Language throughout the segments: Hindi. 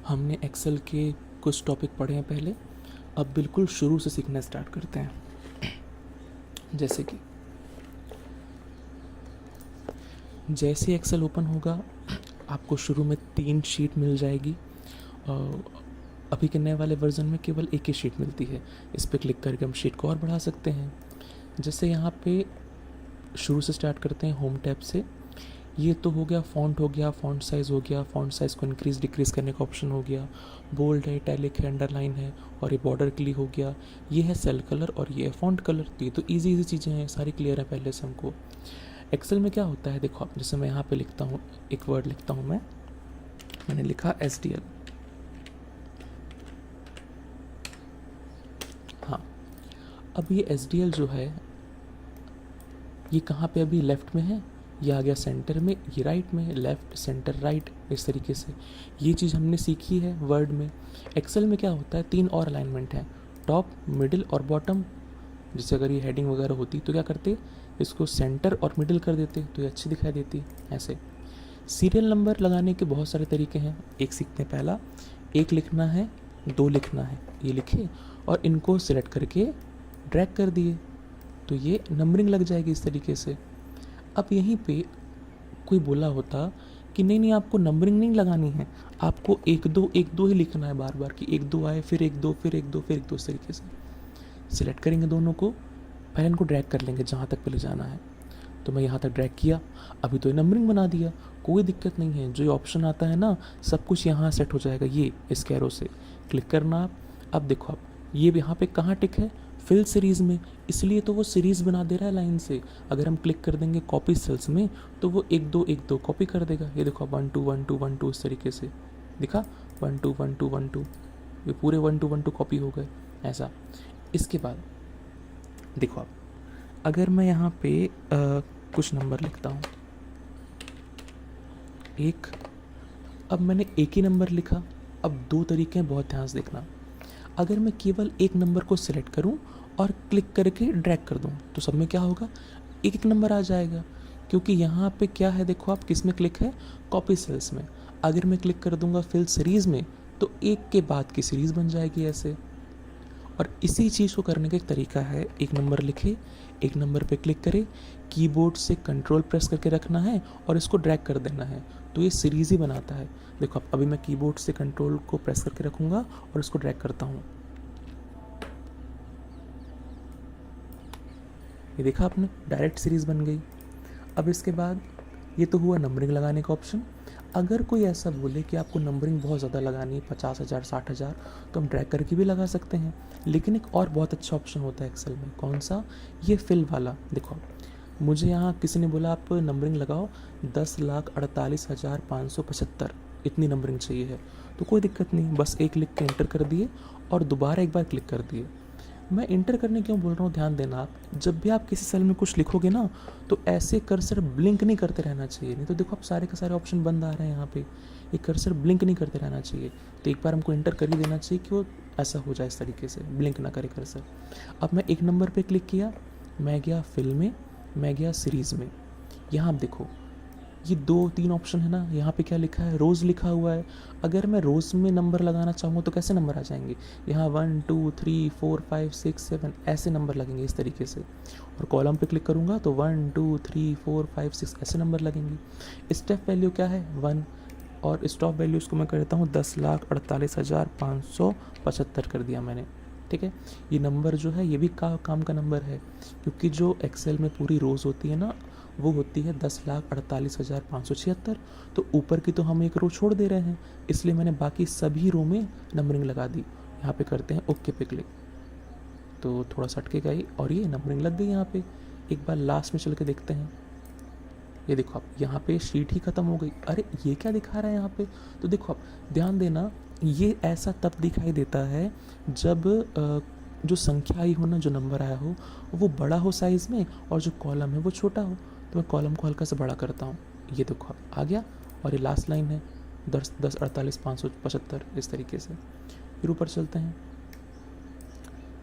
हमने एक्सेल के कुछ टॉपिक पढ़े हैं पहले, अब बिल्कुल शुरू से सीखना स्टार्ट करते हैं। जैसे एक्सेल ओपन होगा आपको शुरू में 3 शीट मिल जाएगी। अभी के नए वाले वर्जन में केवल एक ही शीट मिलती है। इस पर क्लिक करके हम शीट को और बढ़ा सकते हैं। जैसे यहाँ पे शुरू से स्टार्ट करते हैं होम टैब से। ये तो हो गया, फ़ॉन्ट हो गया, फ़ॉन्ट साइज़ हो गया, फ़ॉन्ट साइज़ को इंक्रीज़ डिक्रीज़ करने का ऑप्शन हो गया, बोल्ड है, इटैलिक है, अंडरलाइन है, और ये बॉर्डर क्लिक हो गया। ये है सेल कलर और ये है फ़ॉन्ट कलर। तो ये तो इजी चीज़ें हैं, सारी क्लियर है पहले से हमको। एक्सेल में क्या होता है देखो आप, जैसे मैं यहाँ पे लिखता हूँ, एक वर्ड लिखता हूँ मैंने लिखा SDL। हाँ, अब ये SDL जो है ये कहाँ पे अभी लेफ़्ट में है, ये आ गया सेंटर में, ये राइट में, लेफ़्ट सेंटर राइट, इस तरीके से ये चीज़ हमने सीखी है वर्ड में। एक्सेल में क्या होता है, 3 और अलाइनमेंट है, टॉप, मिडिल और बॉटम। जैसे अगर ये हेडिंग वगैरह होती तो क्या करते, इसको सेंटर और मिडिल कर देते तो ये अच्छी दिखाई देती। ऐसे सीरियल नंबर लगाने के बहुत सारे तरीके हैं, एक सीखते हैं। पहला, 1 लिखना है, 2 लिखना है, ये लिखे और इनको सिलेक्ट करके ड्रैग कर दिए तो ये नंबरिंग लग जाएगी इस तरीके से। अब यहीं पे कोई बोला होता कि नहीं नहीं आपको नंबरिंग नहीं लगानी है, आपको 1 2 ही लिखना है बार बार, कि 1 2 आए, फिर 1 2 फिर 1 2 फिर 1 2, इस तरीके से सिलेक्ट करेंगे दोनों को। पहले इनको ड्रैग कर लेंगे जहाँ तक पहले जाना है। तो मैं यहाँ तक ड्रैग किया, अभी तो ये नंबरिंग बना दिया, कोई दिक्कत नहीं है। जो ये ऑप्शन आता है ना, सब कुछ यहाँ सेट हो जाएगा। ये इस कैरो से क्लिक करना आप। अब देखो आप, ये यहाँ पे कहाँ टिक है, फिल सीरीज़ में, इसलिए तो वो सीरीज़ बना दे रहा है लाइन से। अगर हम क्लिक कर देंगे कॉपी सेल्स में तो वो 1 2 1 2 कॉपी कर देगा। ये देखो 1 2 1 2 1 2, इस तरीके से दिखा, 1 2 1 2 1 2, ये पूरे 1 2 1 2 कॉपी हो गए ऐसा। इसके बाद देखो आप, अगर मैं यहाँ पे कुछ नंबर लिखता हूँ, 1, अब मैंने एक ही नंबर लिखा। अब 2 तरीके हैं, बहुत ध्यान से देखना। अगर मैं केवल एक नंबर को सिलेक्ट करूं और क्लिक करके ड्रैग कर दूं तो सब में क्या होगा, एक एक नंबर आ जाएगा। क्योंकि यहाँ पे क्या है देखो आप, किस में क्लिक है, कॉपी सेल्स में। अगर मैं क्लिक कर दूंगा फिल सीरीज़ में तो एक के बाद की सीरीज़ बन जाएगी ऐसे। और इसी चीज़ को करने का एक तरीका है, एक नंबर लिखे, एक नंबर पे क्लिक करें, कीबोर्ड से कंट्रोल प्रेस करके रखना है और इसको ड्रैग कर देना है तो ये सीरीज़ ही बनाता है। देखो अब अभी मैं कीबोर्ड से कंट्रोल को प्रेस करके रखूँगा और इसको ड्रैग करता हूँ, ये देखा आपने, डायरेक्ट सीरीज़ बन गई। अब इसके बाद ये तो हुआ नंबरिंग लगाने का ऑप्शन। अगर कोई ऐसा बोले कि आपको नंबरिंग बहुत ज़्यादा लगानी है, 50,000 60,000, तो हम ड्रैग करके भी लगा सकते हैं। लेकिन एक और बहुत अच्छा ऑप्शन होता है एक्सेल में, कौन सा, ये फिल वाला। देखो मुझे यहाँ किसी ने बोला आप नंबरिंग लगाओ 10,48,575, इतनी नंबरिंग चाहिए है, तो कोई दिक्कत नहीं, बस एक लिख के एंटर कर दिए और दोबारा एक बार क्लिक कर दिए। मैं इंटर करने क्यों बोल रहा हूँ, ध्यान देना आप, जब भी आप किसी सेल में कुछ लिखोगे ना तो ऐसे कर्सर ब्लिंक नहीं करते रहना चाहिए। नहीं तो देखो आप सारे के सारे ऑप्शन बंद आ रहे हैं यहाँ पे, ये कर्सर ब्लिंक नहीं करते रहना चाहिए। तो एक बार हमको इंटर कर ही देना चाहिए कि वो ऐसा हो जाए, इस तरीके से ब्लिंक ना करे कर्सर। अब मैं एक नंबर पर क्लिक किया, मैं गया फिल में, मैं गया सीरीज़ में। यहाँ आप देखो ये 2 3 ऑप्शन है ना, यहाँ पे क्या लिखा है, रोज़ लिखा हुआ है। अगर मैं रोज़ में नंबर लगाना चाहूँगा तो कैसे नंबर आ जाएंगे, यहाँ 1 2 3 4 5 6 7 ऐसे नंबर लगेंगे इस तरीके से। और कॉलम पे क्लिक करूँगा तो 1 2 3 4 5 6 ऐसे नंबर लगेंगे। स्टेप वैल्यू क्या है 1, और स्टॉप वैल्यू इसको मैं करता हूँ 10,48,575 कर दिया मैंने। ठीक है, ये नंबर जो है ये भी काम का नंबर है, क्योंकि जो एक्सेल में पूरी रोज़ होती है ना वो होती है 10,48,576। तो ऊपर की तो हम एक रो छोड़ दे रहे हैं, इसलिए मैंने बाकी सभी रो में नंबरिंग लगा दी। यहाँ पे करते हैं ओके पे क्लिक, तो थोड़ा सा अटकेगा ही और ये नंबरिंग लग गई यहाँ पे। एक बार लास्ट में चल के देखते हैं, ये देखो आप यहाँ पे शीट ही ख़त्म हो गई। अरे ये क्या दिखा रहा है यहाँ पे, तो देखो आप ध्यान देना, ये ऐसा तब दिखाई देता है जब जो संख्या आई हो ना, जो नंबर आया हो वो बड़ा हो साइज़ में और जो कॉलम है वो छोटा हो। तो मैं कॉलम को हल्का से बड़ा करता हूँ, ये देखो आप आ गया। और ये लास्ट लाइन है 10,48,575, इस तरीके से। फिर ऊपर चलते हैं,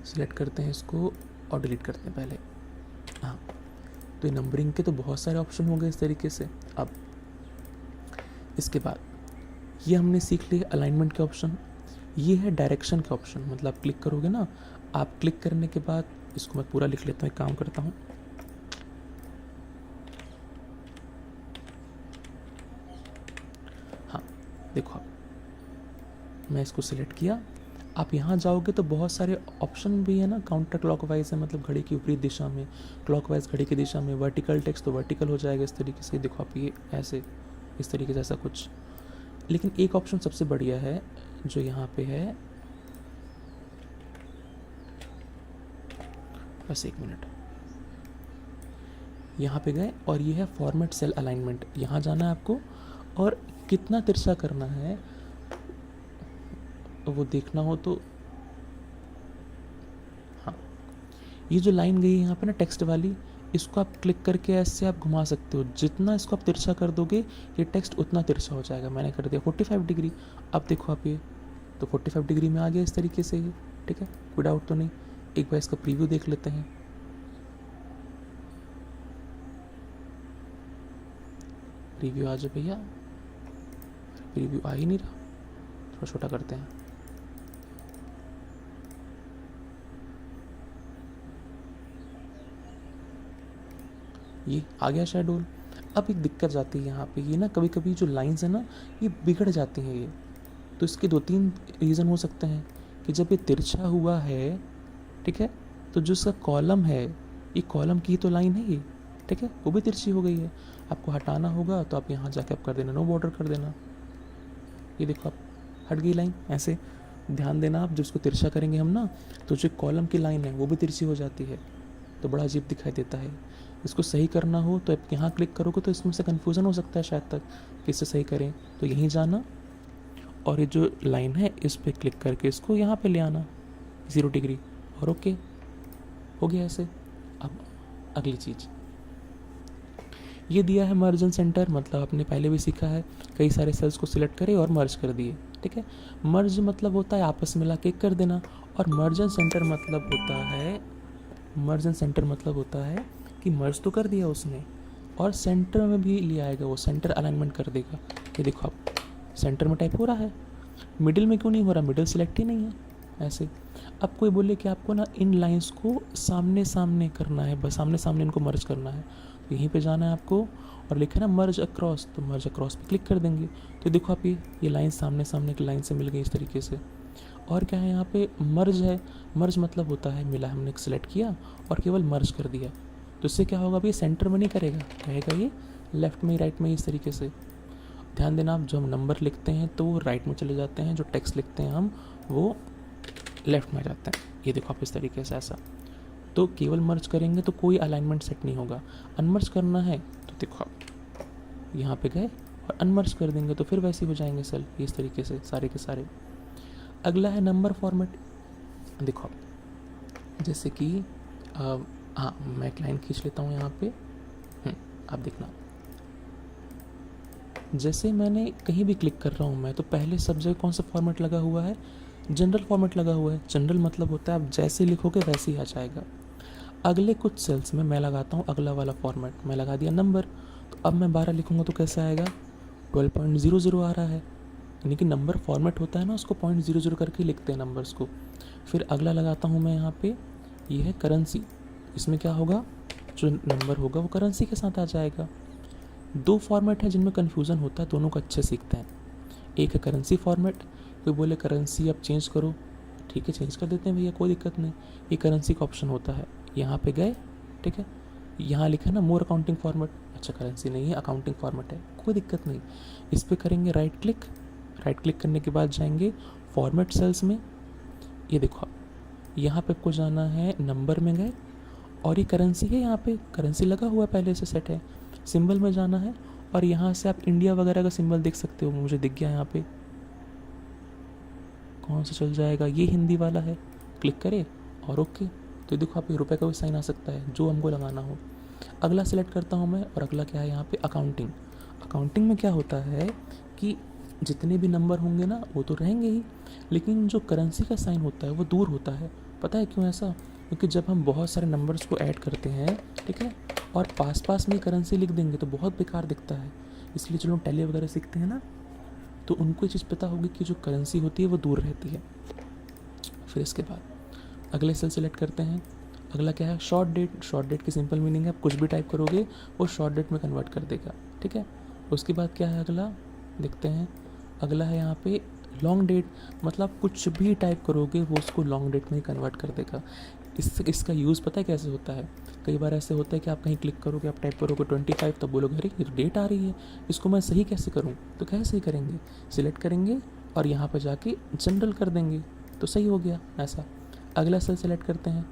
सिलेक्ट करते हैं इसको और डिलीट करते हैं पहले। हाँ, तो ये नंबरिंग के तो बहुत सारे ऑप्शन हो गए इस तरीके से। अब इसके बाद ये हमने सीख लिया अलाइनमेंट के ऑप्शन। ये है डायरेक्शन के ऑप्शन, मतलब आप क्लिक करोगे ना, आप क्लिक करने के बाद इसको मैं पूरा लिख लेता हूँ, एक काम करता हूँ। हाँ देखो, आप मैं इसको सिलेक्ट किया, आप यहाँ जाओगे तो बहुत सारे ऑप्शन भी है ना, काउंटर क्लॉकवाइज है मतलब घड़ी की विपरीत दिशा में, क्लॉकवाइज घड़ी की दिशा में, वर्टिकल टेक्स्ट तो वर्टिकल हो जाएगा इस तरीके से। देखो आप ये ऐसे इस तरीके से ऐसा कुछ। लेकिन एक ऑप्शन सबसे बढ़िया है जो यहाँ पे है, बस एक मिनट, यहाँ पे गए और ये है फॉर्मेट सेल अलाइनमेंट। यहाँ जाना है आपको और कितना तिरछा करना है वो देखना हो तो हाँ, ये जो लाइन गई है यहाँ पे ना टेक्स्ट वाली, इसको आप क्लिक करके ऐसे आप घुमा सकते हो। जितना इसको आप तिरछा कर दोगे ये टेक्स्ट उतना तिरछा हो जाएगा। मैंने कर दिया 45 डिग्री। अब देखो आप ये तो 45 डिग्री में आ गया इस तरीके से ये, ठीक है, कोई डाउट तो नहीं। एक बार इसका प्रीव्यू देख लेते हैं। प्रीव्यू आ जाए भैया, प्रीव्यू आ ही नहीं रहा, थोड़ा छोटा करते हैं। ये आ गया शेड्यूल। अब एक दिक्कत जाती है यहाँ पे, ये ना कभी कभी जो लाइंस है ना ये बिगड़ जाती हैं ये। तो इसके 2-3 रीज़न हो सकते हैं कि जब ये तिरछा हुआ है, ठीक है, तो जो इसका कॉलम है, ये कॉलम की तो लाइन है ये, ठीक है, वो भी तिरछी हो गई है। आपको हटाना होगा तो आप यहाँ जाके आप कर देना, नो बॉर्डर कर देना। ये देखो आप हट गई लाइन ऐसे। ध्यान देना आप जब इसको तिरछा करेंगे हम ना, तो जो कॉलम की लाइन है वो भी तिरछी हो जाती है, तो बड़ा अजीब दिखाई देता है। इसको सही करना हो तो आप यहाँ क्लिक करोगे तो इसमें से कन्फ्यूज़न हो सकता है शायद तक कि इससे सही करें। तो यहीं जाना और ये जो लाइन है इस पर क्लिक करके इसको यहाँ पे ले आना 0 डिग्री और ओके हो गया ऐसे। अब अगली चीज़ ये दिया है मर्ज एंड सेंटर, मतलब आपने पहले भी सीखा है, कई सारे सेल्स को सिलेक्ट करे और मर्ज कर दिए, ठीक है। मर्ज मतलब होता है आपस में लाके कर देना, और मर्ज एंड सेंटर मतलब होता है, मर्ज एंड सेंटर मतलब होता है कि मर्ज तो कर दिया उसने और सेंटर में भी ले आएगा, वो सेंटर अलाइनमेंट कर देगा। ये देखो आप सेंटर में टाइप हो रहा है, मिडिल में क्यों नहीं हो रहा, मिडिल सिलेक्ट ही नहीं है ऐसे। अब कोई बोले कि आपको ना इन लाइंस को सामने सामने करना है, बस सामने सामने इनको मर्ज करना है, तो यहीं पे जाना है आपको और लिखा है ना मर्ज अक्रॉस, तो मर्ज अक्रॉस पे क्लिक कर देंगे। तो देखो आप ये लाइन सामने सामने की लाइन से मिल गई इस तरीके से। और क्या है यहाँ पे मर्ज है, मर्ज मतलब होता है मिला, हमने सेलेक्ट किया और केवल मर्ज कर दिया, तो इससे क्या होगा, ये सेंटर में नहीं करेगा, रहेगा ये लेफ्ट में राइट में इस तरीके से। ध्यान देना आप, जो हम नंबर लिखते हैं तो वो राइट में चले जाते हैं, जो टेक्स्ट लिखते हैं हम वो लेफ्ट में जाते हैं। ये देखो आप इस तरीके से ऐसा। तो केवल मर्ज करेंगे तो कोई अलाइनमेंट सेट नहीं होगा। अनमर्ज करना है तो देखो आप यहाँ पे गए और अनमर्ज कर देंगे तो फिर वैसे हो जाएंगे सेल इस तरीके से सारे के सारे। अगला है नंबर फॉर्मेट। देखो आप जैसे कि हाँ मैं एक लाइन खींच लेता हूँ यहाँ पे, आप देखना, जैसे मैंने कहीं भी क्लिक कर रहा हूँ मैं, तो पहले सब जगह कौन सा फॉर्मेट लगा हुआ है, जनरल फॉर्मेट लगा हुआ है। जनरल मतलब होता है आप जैसे लिखोगे वैसे ही आ जाएगा। अगले कुछ सेल्स में मैं लगाता हूँ अगला वाला फॉर्मेट, मैं लगा दिया नंबर, तो अब मैं 12 लिखूँगा तो कैसा आएगा, 12.00 आ रहा है, यानी कि नंबर फॉर्मेट होता है ना उसको 0.00 करके लिखते हैं नंबर्स को। फिर अगला लगाता हूँ मैं यहाँ पे, ये है करेंसी, इसमें क्या होगा, जो नंबर होगा वो करेंसी के साथ आ जाएगा। 2 फॉर्मेट है जिनमें कन्फ्यूज़न होता है, दोनों को अच्छे सीखते हैं। एक है करेंसी फॉर्मेट, कोई बोले करेंसी आप चेंज करो, ठीक है चेंज कर देते हैं भैया, कोई दिक्कत नहीं। ये करेंसी का ऑप्शन होता है, यहाँ पे गए, ठीक है, यहाँ लिखा है ना मोर अकाउंटिंग फॉर्मेट, अच्छा करेंसी नहीं है अकाउंटिंग फॉर्मेट है, कोई दिक्कत नहीं। इस पर करेंगे राइट क्लिक करने के बाद जाएंगे फॉर्मेट सेल्स में। ये देखो यहाँ पे आपको जाना है, नंबर में गए और ये करेंसी है, यहाँ पे करेंसी लगा हुआ है पहले से सेट है, सिंबल में जाना है और यहाँ से आप इंडिया वगैरह का सिंबल देख सकते हो, मुझे दिख गया यहाँ पे, कौन सा चल जाएगा, ये हिंदी वाला है, क्लिक करें और ओके। तो देखो आप रुपए का भी साइन आ सकता है जो हमको लगाना हो। अगला सेलेक्ट करता हूँ मैं, और अगला क्या है यहाँ पे अकाउंटिंग। अकाउंटिंग में क्या होता है कि जितने भी नंबर होंगे ना वो तो रहेंगे ही, लेकिन जो करेंसी का साइन होता है वो दूर होता है। पता है क्यों ऐसा, क्योंकि जब हम बहुत सारे नंबर्स को ऐड करते हैं, ठीक है, और पास पास में करेंसी लिख देंगे तो बहुत बेकार दिखता है। इसलिए जो लोग टैली वगैरह सीखते हैं ना, तो उनको ये चीज़ पता होगी कि जो करेंसी होती है वो दूर रहती है। फिर इसके बाद अगले सेल सेलेक्ट करते हैं। अगला क्या है, शॉर्ट डेट। शॉर्ट डेट की सिंपल मीनिंग है आप कुछ भी टाइप करोगे वो शॉर्ट डेट में कन्वर्ट कर देगा, ठीक है। उसके बाद क्या है अगला, देखते हैं। अगला है यहाँ पे लॉन्ग डेट, मतलब कुछ भी टाइप करोगे वो उसको लॉन्ग डेट में ही कन्वर्ट कर देगा। इसका यूज़ पता है कैसे होता है, कई बार ऐसे होता है कि आप कहीं क्लिक करोगे, आप टाइप करोगे 25, तब बोलोगे अरे ये डेट आ रही है, इसको मैं सही कैसे करूँ, तो कैसे सही करेंगे, सिलेक्ट करेंगे और यहाँ पर जाके जनरल कर देंगे तो सही हो गया ऐसा। अगला सेल सेलेक्ट करते हैं।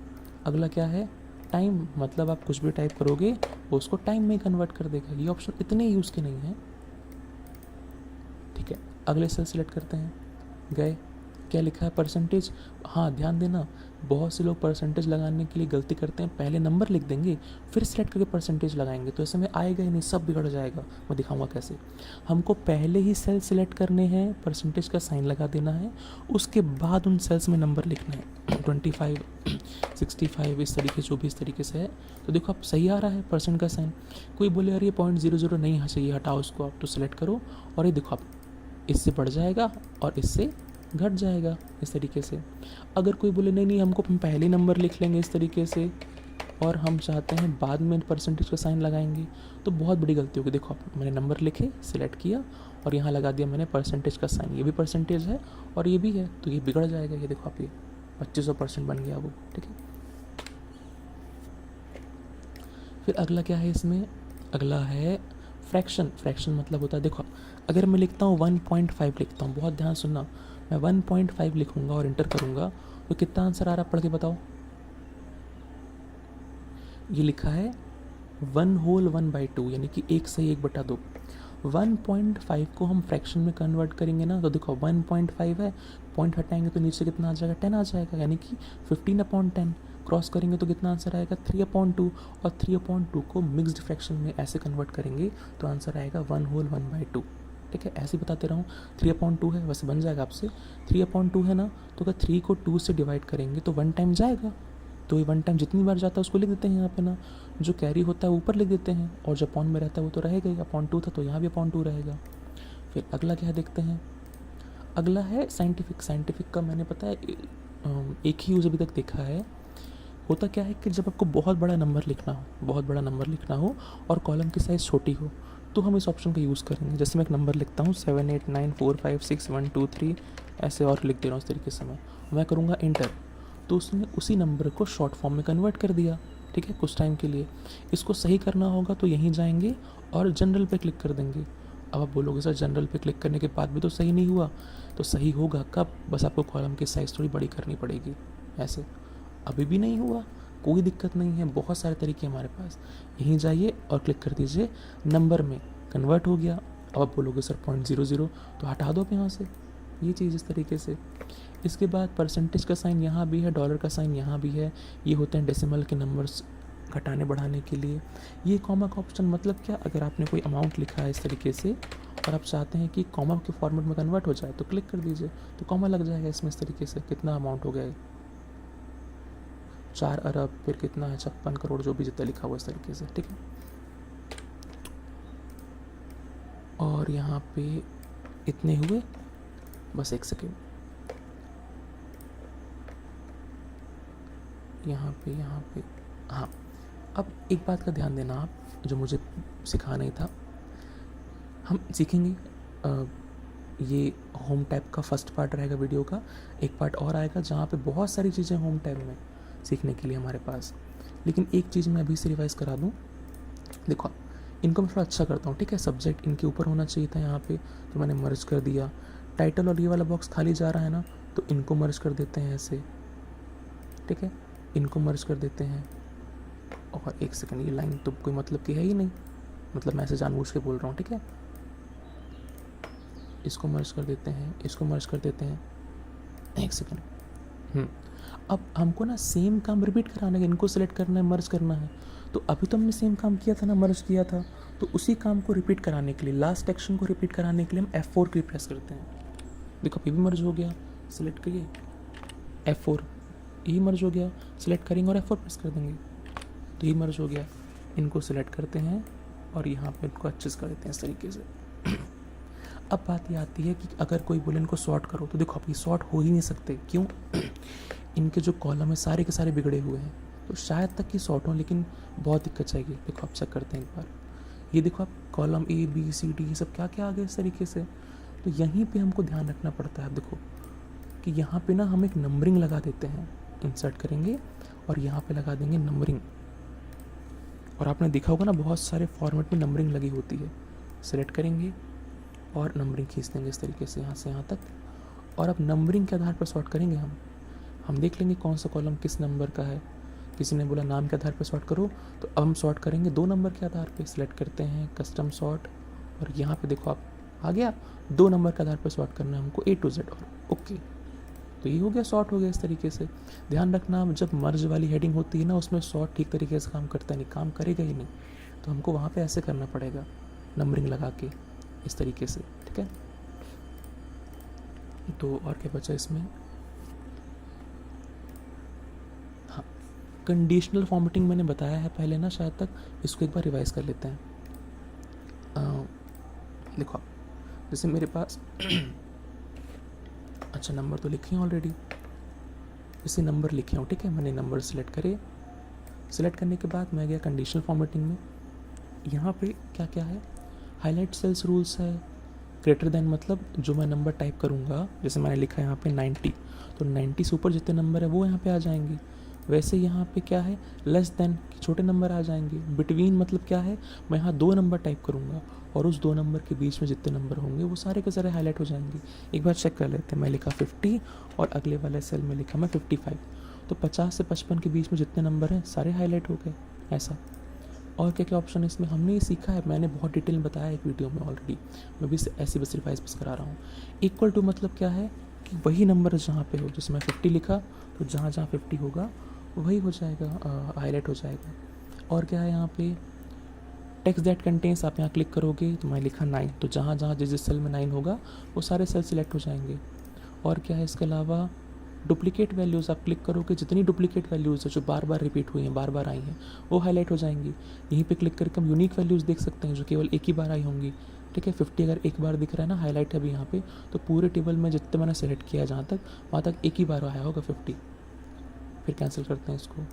अगला क्या है, टाइम, मतलब आप कुछ भी टाइप करोगे वो उसको टाइम में कन्वर्ट कर देगा। ये ऑप्शन इतने यूज़ के नहीं है, ठीक है। अगले सेल सेलेक्ट करते हैं, गए, क्या लिखा है, परसेंटेज। हाँ ध्यान देना, बहुत से लोग परसेंटेज लगाने के लिए गलती करते हैं, पहले नंबर लिख देंगे फिर सेलेक्ट करके परसेंटेज लगाएंगे, तो ऐसे में आएगा ही नहीं, सब बिगड़ जाएगा। मैं दिखाऊंगा कैसे। हमको पहले ही सेल सिलेक्ट करने हैं, परसेंटेज का साइन लगा देना है, उसके बाद उन सेल्स में नंबर लिखना है 25, 65, इस तरीके जो भी इस तरीके से है। तो देखो आप सही आ रहा है परसेंट का साइन। कोई बोले अरे ये 0.00 नहीं चाहिए, हटाओ इसको, आप तो सिलेक्ट करो और ये देखो आप इससे बढ़ जाएगा और इससे घट जाएगा इस तरीके से। अगर कोई बोले नहीं नहीं हमको पहले नंबर लिख लेंगे इस तरीके से और हम चाहते हैं बाद में परसेंटेज का साइन लगाएंगे, तो बहुत बड़ी गलती होगी। देखो आप मैंने नंबर लिखे, सिलेक्ट किया और यहाँ लगा दिया मैंने परसेंटेज का साइन, ये भी परसेंटेज है और ये भी है, तो ये बिगड़ जाएगा। ये देखो आप, ये 2500% बन गया वो, ठीक है। फिर अगला क्या है इसमें, अगला है फ्रैक्शन। फ्रैक्शन मतलब होता है, देखो अगर मैं लिखता हूँ 1.5 लिखता हूँ, बहुत ध्यान सुनना, मैं 1.5 लिखूंगा और इंटर करूंगा तो कितना आंसर आ रहा है, पढ़ के बताओ। ये लिखा है 1/2 यानी कि 1 से 1/2। 1.5 को हम फ्रैक्शन में कन्वर्ट करेंगे ना, तो देखो 1.5 है, पॉइंट हटाएंगे तो नीचे कितना आ जाएगा, 10 आ जाएगा, यानी कि 15/10। क्रॉस करेंगे तो कितना आंसर आएगा, 3/2। और 3/2 को मिक्स्ड फ्रैक्शन में ऐसे कन्वर्ट करेंगे तो आंसर आएगा 1/2, ठीक है। ऐसे ही बताते रहूँ, 3/2 है, वैसे बन जाएगा आपसे। 3/2 है ना, तो अगर 3 को 2 से डिवाइड करेंगे तो 1 टाइम जाएगा, तो ये 1 टाइम जितनी बार जाता है उसको लिख देते हैं यहाँ पे ना, जो कैरी होता है ऊपर लिख देते हैं, और जो अपॉन में रहता है वो तो रहेगा ही, अपॉन 2 था तो यहाँ भी अपॉन 2 रहेगा। फिर अगला क्या देखते हैं, अगला है साइंटिफिक। साइंटिफिक का मैंने पता है एक ही यूज़ अभी तक देखा है। होता क्या है कि जब आपको बहुत बड़ा नंबर लिखना हो, बहुत बड़ा नंबर लिखना हो और कॉलम की साइज़ छोटी हो, तो हम इस ऑप्शन का यूज़ करेंगे। जैसे मैं एक नंबर लिखता हूँ 7 8 9 4 5 6 1 2 3, ऐसे और लिख दे रहा हूँ इस तरीके से, मैं करूँगा इंटर, तो उसने उसी नंबर को शॉर्ट फॉर्म में कन्वर्ट कर दिया, ठीक है, कुछ टाइम के लिए। इसको सही करना होगा तो यहीं जाएंगे और जनरल पे क्लिक कर देंगे। अब आप बोलोगे सर जनरल पे क्लिक करने के बाद भी तो सही नहीं हुआ, तो सही होगा कब, बस आपको कॉलम की साइज़ थोड़ी बड़ी करनी पड़ेगी ऐसे। अभी भी नहीं हुआ, कोई दिक्कत नहीं है, बहुत सारे तरीके हमारे पास। यहीं जाइए और क्लिक कर दीजिए, नंबर में कन्वर्ट हो गया। अब आप बोलोगे सर 0.00, तो हटा दो आप यहाँ से, ये चीज़ इस तरीके से। इसके बाद परसेंटेज का साइन यहाँ भी है, डॉलर का साइन यहाँ भी है, ये होते हैं डेसिमल के नंबर्स घटाने बढ़ाने के लिए। ये कॉमा का ऑप्शन मतलब क्या, अगर आपने कोई अमाउंट लिखा है इस तरीके से और आप चाहते हैं कि कॉमा के फॉर्मेट में कन्वर्ट हो जाए, तो क्लिक कर दीजिए, तो कॉमा लग जाएगा इसमें इस तरीके से। कितना अमाउंट हो गया, 4 अरब, फिर कितना है 56 करोड़, जो भी जितना लिखा हुआ इस तरीके से, ठीक है। और यहाँ पे इतने हुए, बस एक सेकेंड, यहाँ पे हाँ। अब एक बात का ध्यान देना आप, जो मुझे सिखा नहीं था, हम सीखेंगे ये होम टैब का फर्स्ट पार्ट रहेगा वीडियो का। एक पार्ट और आएगा जहाँ पे बहुत सारी चीज़ें होम टैब में सीखने के लिए हमारे पास। लेकिन एक चीज़ मैं अभी से रिवाइज़ करा दूँ, देखो इनको मैं थोड़ा अच्छा करता हूँ, ठीक है। सब्जेक्ट इनके ऊपर होना चाहिए था यहाँ पे, तो मैंने मर्ज कर दिया। टाइटल और ये वाला बॉक्स खाली जा रहा है ना, तो इनको मर्ज कर देते हैं ऐसे, ठीक है, इनको मर्ज कर देते हैं। और एक सेकंड, ये लाइन तो कोई मतलब की है ही नहीं, मतलब मैं ऐसे जानबूझ के बोल रहा हूँ, ठीक है। इसको मर्ज कर देते हैं, इसको मर्ज कर देते हैं, एक सेकंड। अब हमको ना सेम काम रिपीट कराना है, इनको सेलेक्ट करना है, मर्ज करना है। तो अभी तो हमने सेम काम किया था ना, मर्ज किया था, तो उसी काम को रिपीट कराने के लिए, लास्ट एक्शन को रिपीट कराने के लिए हम F4 की प्रेस करते हैं। देखो ये भी मर्ज हो गया, सिलेक्ट करिए F4, यही मर्ज हो गया, सिलेक्ट करेंगे और F4 प्रेस कर देंगे तो यही मर्ज हो गया। इनको सिलेक्ट करते हैं और यहाँ पे इनको अच्छे से कर देते हैं इस तरीके से। अब बात ये आती है कि अगर कोई बोले इनको सॉर्ट करो, तो देखो आप ये सॉर्ट हो ही नहीं सकते। क्यों? इनके जो कॉलम है सारे के सारे बिगड़े हुए हैं, तो शायद तक ये सॉर्ट हो, लेकिन बहुत दिक्कत जाएगी। देखो आप चेक करते हैं एक बार, ये देखो आप column A B C D ये सब क्या क्या आ गया इस तरीके से। तो यहीं पे हमको ध्यान रखना पड़ता है। आप देखो कि यहाँ पे ना हम एक नंबरिंग लगा देते हैं, इंसर्ट करेंगे और यहाँ पे लगा देंगे नंबरिंग। और आपने देखा होगा ना बहुत सारे फॉर्मेट में नंबरिंग लगी होती है। सेलेक्ट करेंगे और नंबरिंग खींच देंगे इस तरीके से यहाँ से यहाँ तक। और अब नंबरिंग के आधार पर सॉर्ट करेंगे हम देख लेंगे कौन सा कॉलम किस नंबर का है। किसी ने बोला नाम के आधार पर सॉर्ट करो, तो अब हम सॉर्ट करेंगे 2 नंबर के आधार पे। सिलेक्ट करते हैं कस्टम सॉर्ट और यहाँ पे देखो आप आ गया, 2 नंबर के आधार पर सॉर्ट करना है हमको A to Z और ओके। तो ये हो गया, सॉर्ट हो गया इस तरीके से। ध्यान रखना जब मर्ज वाली हेडिंग होती है ना, उसमें सॉर्ट ठीक तरीके से काम करता नहीं, काम करेगा ही नहीं। तो हमको वहाँ पे ऐसे करना पड़ेगा, नंबरिंग लगा के इस तरीके से, ठीक है। तो और क्या बचा इसमें? हाँ, कंडीशनल फॉर्मेटिंग मैंने बताया है पहले ना शायद तक, इसको एक बार रिवाइज कर लेते हैं। देखो आप, जैसे मेरे पास अच्छा नंबर तो लिखे हैं ऑलरेडी, जैसे नंबर लिखे हूँ, ठीक है। मैंने नंबर सेलेक्ट करे, सेलेक्ट करने के बाद मैं गया कंडीशनल फॉर्मेटिंग में। यहाँ पे क्या क्या है, हाईलाइट सेल्स रूल्स है। ग्रेटर देन मतलब जो मैं नंबर टाइप करूँगा, जैसे मैंने लिखा है यहाँ पे 90, तो 90 से ऊपर जितने नंबर है वो यहाँ पे आ जाएंगे। वैसे यहाँ पे क्या है, लेस देन छोटे नंबर आ जाएंगे। बिटवीन मतलब क्या है, मैं यहाँ 2 नंबर टाइप करूँगा और उस 2 नंबर के बीच में जितने नंबर होंगे वो सारे के सारे हाईलाइट हो जाएंगे। एक बार चेक कर लेते हैं। मैं लिखा 50 और अगले वाले सेल में लिखा मैं 55, तो 50 से 55 के बीच में जितने नंबर हैं सारे हाईलाइट हो गए, ऐसा। और क्या क्या ऑप्शन है इसमें हमने ये सीखा है, मैंने बहुत डिटेल में बताया एक वीडियो में ऑलरेडी, मैं भी ऐसे बस रिवाइज बस करा रहा हूँ। इक्वल टू मतलब क्या है कि वही नंबर जहाँ पे हो, जैसे मैं 50 लिखा तो जहाँ जहाँ 50 होगा वही हो जाएगा, हाईलाइट हो जाएगा। और क्या है यहाँ पे, टेक्स्ट दैट कंटेंस, आप यहाँ क्लिक करोगे तो मैं लिखा 9, तो जहाँ जहाँ जिस सेल में 9 होगा वो सारे सेल सिलेक्ट हो जाएंगे। और क्या है इसके अलावा, डुप्लीकेट वैल्यूज़, आप क्लिक करोगे जितनी डुप्लीकेट वैल्यूज़ है जो बार बार रिपीट हुई हैं, बार बार आई हैं, वो हाईलाइट हो जाएंगी। यहीं पे क्लिक करके हम यूनिक वैल्यूज़ देख सकते हैं जो केवल एक ही बार आई होंगी, ठीक है। 50 अगर एक बार दिख रहा है ना हाईलाइट अभी यहाँ पे, तो पूरे टेबल में जितने मैंने सेलेक्ट किया जहाँ तक, वहाँ तक एक ही बार आया होगा 50। फिर कैंसिल करते हैं इसको।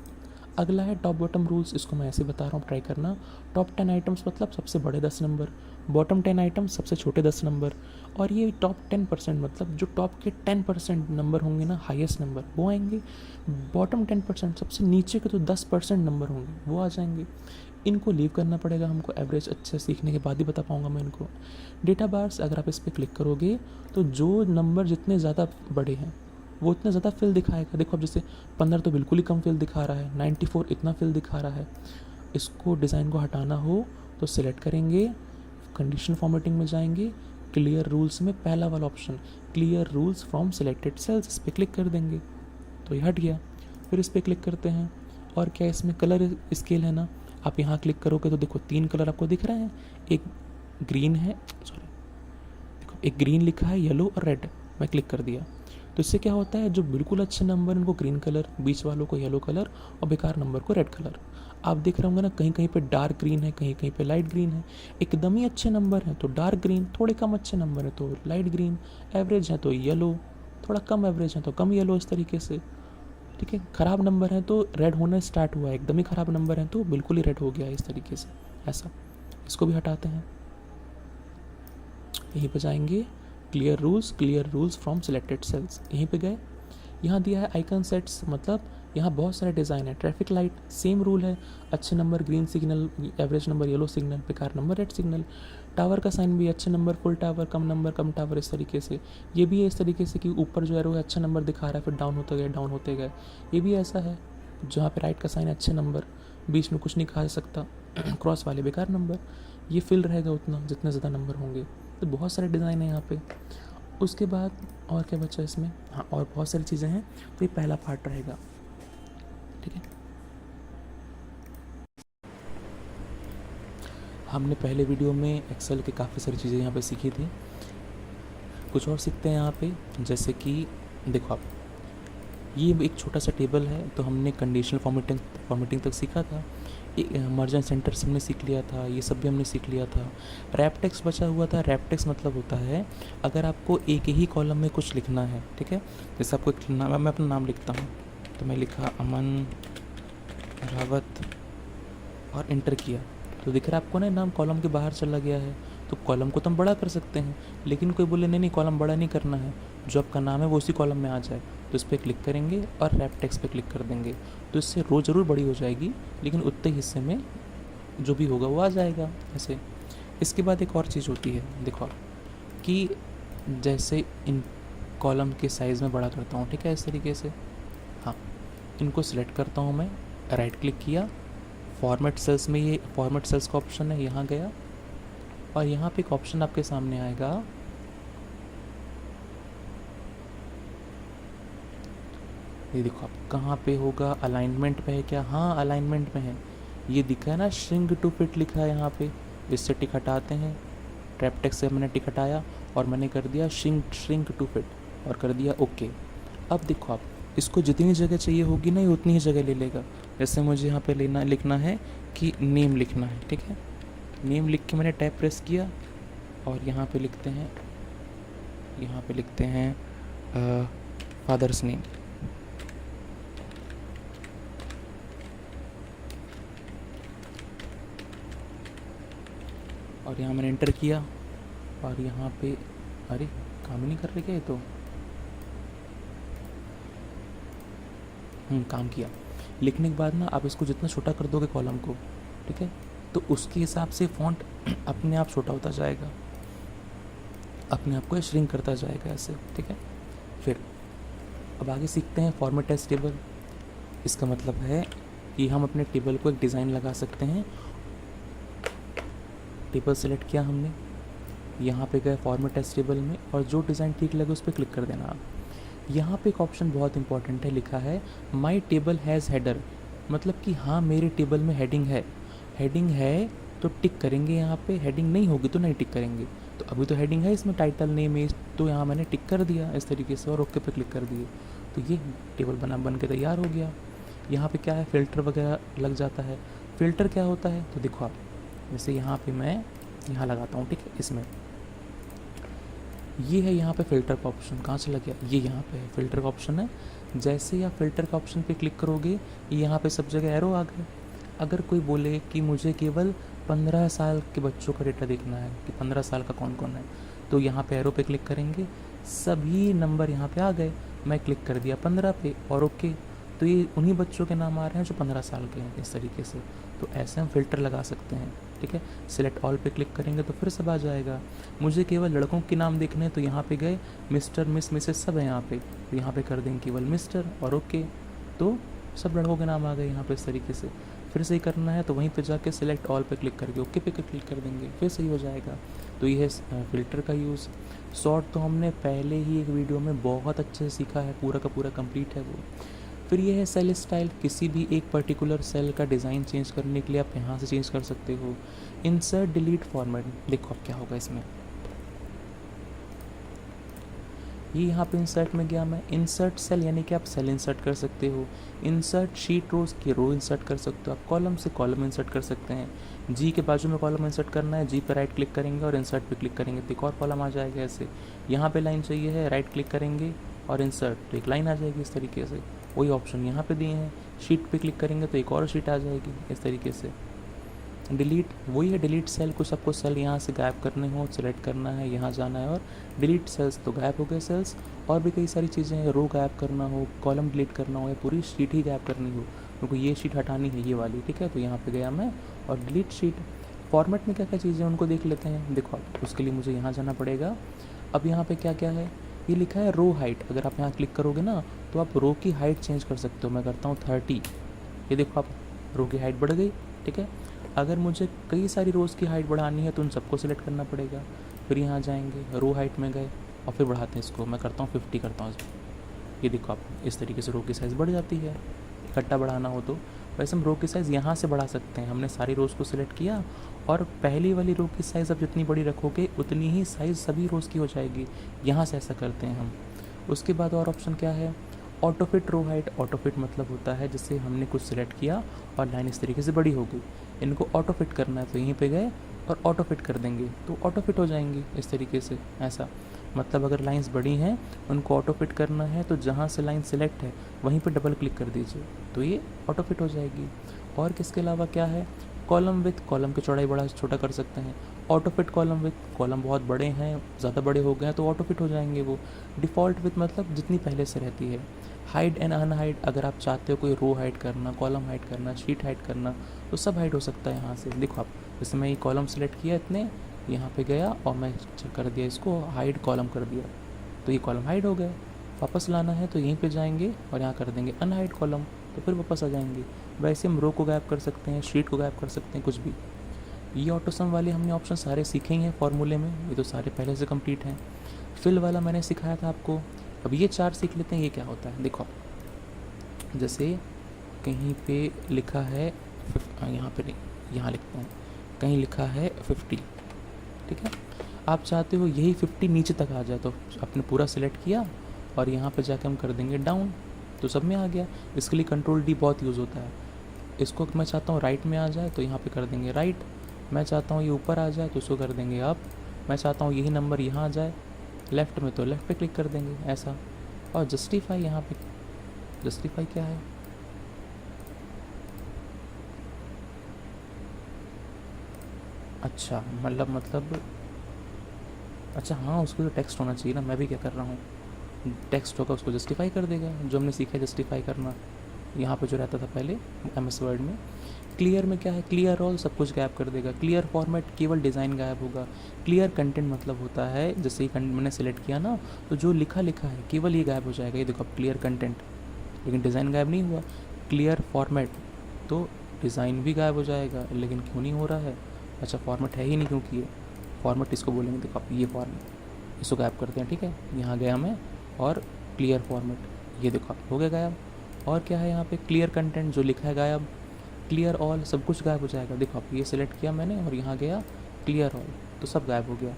अगला है टॉप बॉटम रूल्स, इसको मैं ऐसे बता रहा हूँ, ट्राई करना। टॉप 10 आइटम्स मतलब सबसे बड़े 10 नंबर, बॉटम 10 आइटम्स सबसे छोटे 10 नंबर। और ये टॉप 10% मतलब जो टॉप के 10% नंबर होंगे ना, हाईएस्ट नंबर वो आएंगे। बॉटम 10% सबसे नीचे के तो 10% नंबर होंगे वो आ जाएंगे। इनको लीव करना पड़ेगा हमको, एवरेज अच्छे सीखने के बाद ही बता पाऊँगा मैं इनको। डेटा बार्स, अगर आप इस पर क्लिक करोगे तो जो नंबर जितने ज़्यादा बड़े हैं वो इतना ज़्यादा फिल दिखाएगा। देखो अब जैसे 15 तो बिल्कुल ही कम फिल दिखा रहा है, 94 इतना फिल दिखा रहा है। इसको डिज़ाइन को हटाना हो तो सिलेक्ट करेंगे, कंडीशनल फॉर्मेटिंग में जाएंगे, क्लियर रूल्स में पहला वाला option clear rules from selected cells, इस पर क्लिक कर देंगे तो ये हट गया। फिर इस पर क्लिक करते हैं। और क्या इसमें कलर स्केल है ना, आप यहाँ क्लिक करोगे तो देखो 3 कलर आपको दिख रहे हैं, एक ग्रीन है, सॉरी देखो एक ग्रीन लिखा है, येलो और रेड। मैं क्लिक कर दिया तो इससे क्या होता है, जो बिल्कुल अच्छे नंबर इनको ग्रीन कलर, बीच वालों को येलो कलर और बेकार नंबर को रेड कलर। आप देख रहे होंगे ना कहीं कहीं पे डार्क ग्रीन है, कहीं कहीं पे लाइट ग्रीन है। एकदम ही अच्छे नंबर हैं तो डार्क ग्रीन, थोड़े कम अच्छे नंबर हैं तो लाइट ग्रीन, एवरेज है तो येलो, थोड़ा कम एवरेज है तो कम येलो, इस तरीके से, ठीक है। ख़राब नंबर है तो रेड होना स्टार्ट हुआ है, एकदम ही ख़राब नंबर है तो बिल्कुल ही रेड हो गया, इस तरीके से, ऐसा। इसको भी हटाते हैं, यहीं पर जाएंगे, clear rules from selected cells, यहीं पे गए। यहाँ दिया है आइकन सेट्स, मतलब यहाँ बहुत सारे डिज़ाइन है। ट्रैफिक लाइट सेम रूल है, अच्छे number green signal, average number yellow signal, बेकार नंबर रेड सिग्नल। टावर का साइन भी अच्छे नंबर फुल टावर, कम नंबर कम टावर, इस तरीके से। ये भी है इस तरीके से कि ऊपर जो एरो है अच्छा नंबर दिखा रहा है, फिर डाउन होते गए। ये भी ऐसा है जहाँ पे राइट का साइन अच्छे नंबर, बीच में कुछ नहीं कहा जा सकता, क्रॉस वाले बेकार नंबर। ये फिल रहेगा उतना जितने ज़्यादा नंबर होंगे। तो बहुत सारे डिज़ाइन है यहाँ पे। उसके बाद और क्या बचा इसमें, हाँ और बहुत सारी चीज़ें हैं, तो ये पहला पार्ट रहेगा, ठीक है। हमने पहले वीडियो में एक्सेल के काफ़ी सारी चीज़ें यहाँ पे सीखी थी, कुछ और सीखते हैं यहाँ पे। जैसे कि देखो आप, ये एक छोटा सा टेबल है, तो हमने कंडीशनल फॉर्मेटिंग तक सीखा था। मर्जन सेंटर्स हमने सीख लिया था, ये सब भी हमने सीख लिया था। रैप टेक्स्ट बचा हुआ था। रैप टेक्स्ट मतलब होता है अगर आपको एक ही कॉलम में कुछ लिखना है, ठीक है, जैसे आपको एक नाम, मैं अपना नाम लिखता हूँ, तो मैं लिखा अमन रावत और इंटर किया, तो दिख रहा है आपको ना नाम कॉलम के बाहर चला गया है। तो कॉलम को तो हम बड़ा कर सकते हैं, लेकिन कोई बोले नहीं नहीं कॉलम बड़ा नहीं करना है, जो आपका नाम है वो उसी कॉलम में आ जाए, तो इस पर क्लिक करेंगे और रैप टेक्स्ट पे क्लिक कर देंगे, तो इससे रो ज़रूर बड़ी हो जाएगी, लेकिन उतने हिस्से में जो भी होगा वो आ जाएगा ऐसे। इसके बाद एक और चीज़ होती है, देखो आप, कि जैसे इन कॉलम के साइज़ में बड़ा करता हूँ, ठीक है, इस तरीके से, हाँ, इनको सिलेक्ट करता हूँ मैं, राइट क्लिक किया, फॉर्मेट सेल्स में ये फॉर्मेट सेल्स का ऑप्शन है, यहाँ गया और यहाँ पे एक ऑप्शन आपके सामने आएगा, ये देखो आप कहाँ पे होगा, अलाइनमेंट पे है क्या, हाँ अलाइनमेंट में है, ये दिखा है ना श्रिंक टू फिट लिखा है यहाँ पे, इससे टिक हटाते हैं, ट्रैप टेक्स्ट से मैंने टिक हटाया और मैंने कर दिया श्रिंक टू फिट और कर दिया ओके। अब देखो आप, इसको जितनी जगह चाहिए होगी ना ये उतनी ही जगह ले लेगा। जैसे मुझे यहाँ पे लिखना है कि नेम लिखना है, ठीक है, नेम लिख के मैंने टैब प्रेस किया और यहाँ पे लिखते हैं फादर्स नेम, और यहाँ मैंने एंटर किया और यहाँ पे, अरे काम ही नहीं कर रही क्या ये तो, काम किया। लिखने के बाद ना आप इसको जितना छोटा कर दोगे कॉलम को, ठीक है, तो उसके हिसाब से फॉन्ट अपने आप छोटा होता जाएगा, अपने आप को श्रिंक करता जाएगा ऐसे, ठीक है। फिर अब आगे सीखते हैं फॉर्मेट एज टेबल। इसका मतलब है कि हम अपने टेबल को एक डिज़ाइन लगा सकते हैं। टेबल सेलेक्ट किया हमने, यहाँ पे गए फॉर्मेट एज टेबल में और जो डिज़ाइन ठीक लगे उस पर क्लिक कर देना आप। यहाँ पे एक ऑप्शन बहुत इंपॉर्टेंट है, लिखा है माई टेबल हैज़ हेडर, मतलब कि हाँ मेरे टेबल में हेडिंग है, हेडिंग है तो टिक करेंगे यहाँ पे, हेडिंग नहीं होगी तो नहीं टिक करेंगे। तो अभी तो हेडिंग है इसमें, टाइटल नेम एज, तो यहाँ मैंने टिक कर दिया इस तरीके से और ओके पे क्लिक कर दिए, तो ये टेबल बन के तैयार हो गया। यहाँ पे क्या है, फ़िल्टर वगैरह लग जाता है। फ़िल्टर क्या होता है, तो देखो आप, जैसे यहाँ पे मैं यहाँ लगाता हूँ, ठीक है, इसमें ये है, यहाँ पे फ़िल्टर का ऑप्शन कहाँ से लग गया, ये यहाँ पे है, फ़िल्टर का ऑप्शन है। जैसे ही आप फ़िल्टर का ऑप्शन पे क्लिक करोगे, यहाँ पे सब जगह एरो आ गए। अगर कोई बोले कि मुझे केवल 15 साल के बच्चों का डेटा देखना है कि 15 साल का कौन कौन है, तो यहाँ पे एरो पे क्लिक करेंगे, सभी नंबर यहाँ पे आ गए। मैं क्लिक कर दिया 15 पे और ओके, तो ये उन्हीं बच्चों के नाम आ रहे हैं जो 15 साल के हैं, इस तरीके से। तो ऐसे हम फ़िल्टर लगा सकते हैं, ठीक है। सिलेक्ट ऑल पे क्लिक करेंगे तो फिर सब आ जाएगा। मुझे केवल लड़कों के नाम देखने हैं तो यहाँ पे गए, मिस्टर मिस मिसेस सब है यहाँ पे, तो यहाँ पे कर देंगे केवल मिस्टर और ओके, तो सब लड़कों के नाम आ गए यहाँ पे इस तरीके से। फिर से ही करना है तो वहीं पे जाके सिलेक्ट ऑल पे क्लिक करके ओके पे क्लिक कर देंगे, फिर सही हो जाएगा। तो ये है फ़िल्टर का यूज़। सॉर्ट तो हमने पहले ही एक वीडियो में बहुत अच्छे से सीखा है, पूरा का पूरा कंप्लीट है वो। फिर ये है सेल स्टाइल, किसी भी एक पर्टिकुलर सेल का डिज़ाइन चेंज करने के लिए आप यहाँ से चेंज कर सकते हो। इंसर्ट डिलीट फॉर्मेट, देखो अब क्या होगा इसमें, ये यहाँ पे इंसर्ट में गया मैं, इंसर्ट सेल यानी कि आप सेल इंसर्ट कर सकते हो। इंसर्ट शीट रोज की रो इंसर्ट कर सकते हो आप, कॉलम से कॉलम इंसर्ट कर सकते हैं। जी के बाजू में कॉलम इंसर्ट करना है, जी पे राइट क्लिक करेंगे और इंसर्ट पे क्लिक करेंगे तो एक और कॉलम आ जाएगा ऐसे। यहाँ पे लाइन चाहिए है, राइट क्लिक करेंगे और इंसर्ट, तो एक लाइन आ जाएगी इस तरीके से। वही ऑप्शन यहाँ पे दिए हैं, शीट पे क्लिक करेंगे तो एक और शीट आ जाएगी इस तरीके से। डिलीट वही है, डिलीट सेल, कुछ आपको सेल यहाँ से गायब करने हो, सेलेक्ट करना है, यहाँ जाना है और डिलीट सेल्स, तो गायब हो गए सेल्स। और भी कई सारी चीज़ें हैं, रो गायब करना हो, कॉलम डिलीट करना हो या पूरी शीट ही गायब करनी हो, क्योंकि ये शीट हटानी है ये वाली, ठीक है, तो यहाँ पे गया मैं और डिलीट शीट। फॉर्मेट में क्या क्या चीज़ें उनको देख लेते हैं। देखो आप, उसके लिए मुझे यहाँ जाना पड़ेगा। अब यहाँ पे क्या क्या है, ये लिखा है रो हाइट, अगर आप यहाँ क्लिक करोगे ना तो आप रो की हाइट चेंज कर सकते हो। मैं करता हूँ 30, ये देखो आप रो की हाइट बढ़ गई, ठीक है। अगर मुझे कई सारी रोज़ की हाइट बढ़ानी है तो उन सबको सिलेक्ट करना पड़ेगा। फिर यहाँ जाएंगे, रो हाइट में गए और फिर बढ़ाते हैं इसको, मैं करता हूँ 50 करता हूँ इसको। ये देखो आप, इस तरीके से रो की साइज़ बढ़ जाती है, इकट्ठा बढ़ाना हो तो। वैसे हम रो की साइज़ यहाँ से बढ़ा सकते हैं। हमने सारी रोज़ को सिलेक्ट किया और पहली वाली रो की साइज़ अब जितनी बड़ी रखोगे उतनी ही साइज़ सभी रोज़ की हो जाएगी। यहाँ से ऐसा करते हैं हम। उसके बाद और ऑप्शन क्या है, auto fit row height, auto fit मतलब होता है जैसे हमने कुछ सिलेक्ट किया और लाइन इस तरीके से बड़ी हो गई, इनको ऑटो फिट करना है तो यहीं पे गए और ऑटो फिट कर देंगे तो ऑटो फिट हो जाएंगी इस तरीके से। ऐसा मतलब अगर लाइंस बड़ी हैं उनको ऑटो फिट करना है तो जहाँ से लाइन सिलेक्ट है वहीं पर डबल क्लिक कर दीजिए तो ये ऑटो फिट हो जाएगी। और किसके अलावा क्या है, कॉलम विथ, कॉलम की चौड़ाई बड़ा छोटा कर सकते हैं, auto fit column with, column बहुत बड़े हैं, ज़्यादा बड़े हो गए हैं तो ऑटो फिट हो जाएंगे वो। डिफ़ॉल्ट विथ मतलब जितनी पहले से रहती है। हाइड एंड अनहाइड, अगर आप चाहते हो कोई रो हाइड करना, कॉलम हाइड करना, शीट हाइड करना तो सब हाइड हो सकता है यहाँ से। देखो आप, जैसे मैं ये कॉलम सेलेक्ट किया इतने, यहाँ पे गया और मैं कर दिया इसको हाइड कॉलम कर दिया तो ये कॉलम हाइड हो गया। वापस लाना है तो यहीं पे जाएंगे और यहाँ कर देंगे अनहाइड कॉलम तो फिर वापस आ जाएंगे। वैसे हम रो को गायब कर सकते हैं, शीट को गायब कर सकते हैं, कुछ भी। ये ऑटोसम वाले हमने ऑप्शन सारे सीखे ही हैं फॉर्मूले में, ये तो सारे पहले से कंप्लीट हैं। फिल वाला मैंने सिखाया था आपको, अब ये 4 सीख लेते हैं। ये क्या होता है, देखो जैसे कहीं पे लिखा है यहाँ पे नहीं, यहाँ लिखते हैं, कहीं लिखा है 50, ठीक है, आप चाहते हो यही 50 नीचे तक आ जाए तो आपने पूरा सिलेक्ट किया और यहाँ पे जाके हम कर देंगे डाउन तो सब में आ गया। इसके लिए कंट्रोल डी बहुत यूज़ होता है। इसको मैं चाहता हूँ राइट में आ जाए तो यहाँ पे कर देंगे राइट, मैं चाहता हूँ ये ऊपर आ जाए तो इसको कर देंगे अप, मैं चाहता हूँ यही नंबर यहाँ आ जाए लेफ़्ट में तो लेफ़्ट पे क्लिक कर देंगे ऐसा। और जस्टिफाई, यहाँ पे जस्टिफाई क्या है, अच्छा मतलब अच्छा हाँ, उसको तो टेक्स्ट होना चाहिए ना, मैं भी क्या कर रहा हूँ, टेक्स्ट होगा उसको जस्टिफाई कर देगा, जो हमने सीखा है जस्टिफाई करना यहाँ पे जो रहता था पहले MS वर्ड में। क्लियर में क्या है, क्लियर ऑल, सब कुछ गायब कर देगा। क्लियर फॉर्मेट, केवल डिज़ाइन गायब होगा। क्लियर कंटेंट मतलब होता है जैसे ही मैंने सेलेक्ट किया ना तो जो लिखा है केवल ये गायब हो जाएगा, ये देखो अब क्लियर कंटेंट, लेकिन डिज़ाइन गायब नहीं हुआ। क्लियर फॉर्मेट तो डिज़ाइन भी गायब हो जाएगा, लेकिन क्यों नहीं हो रहा है, अच्छा फॉर्मेट है ही नहीं, क्योंकि ये फॉर्मेट इसको बोलेंगे, देखो आप ये फॉर्मेट, इसको गायब करते हैं, ठीक है, यहाँ गया मैं और क्लियर फॉर्मेट, ये देखो आप हो गया गायब। और क्या है यहाँ पे, क्लियर कंटेंट, जो लिखा है गायब। क्लियर ऑल, सब कुछ गायब हो जाएगा, देखो आप ये सिलेक्ट किया मैंने और यहाँ गया क्लियर ऑल तो सब गायब हो गया।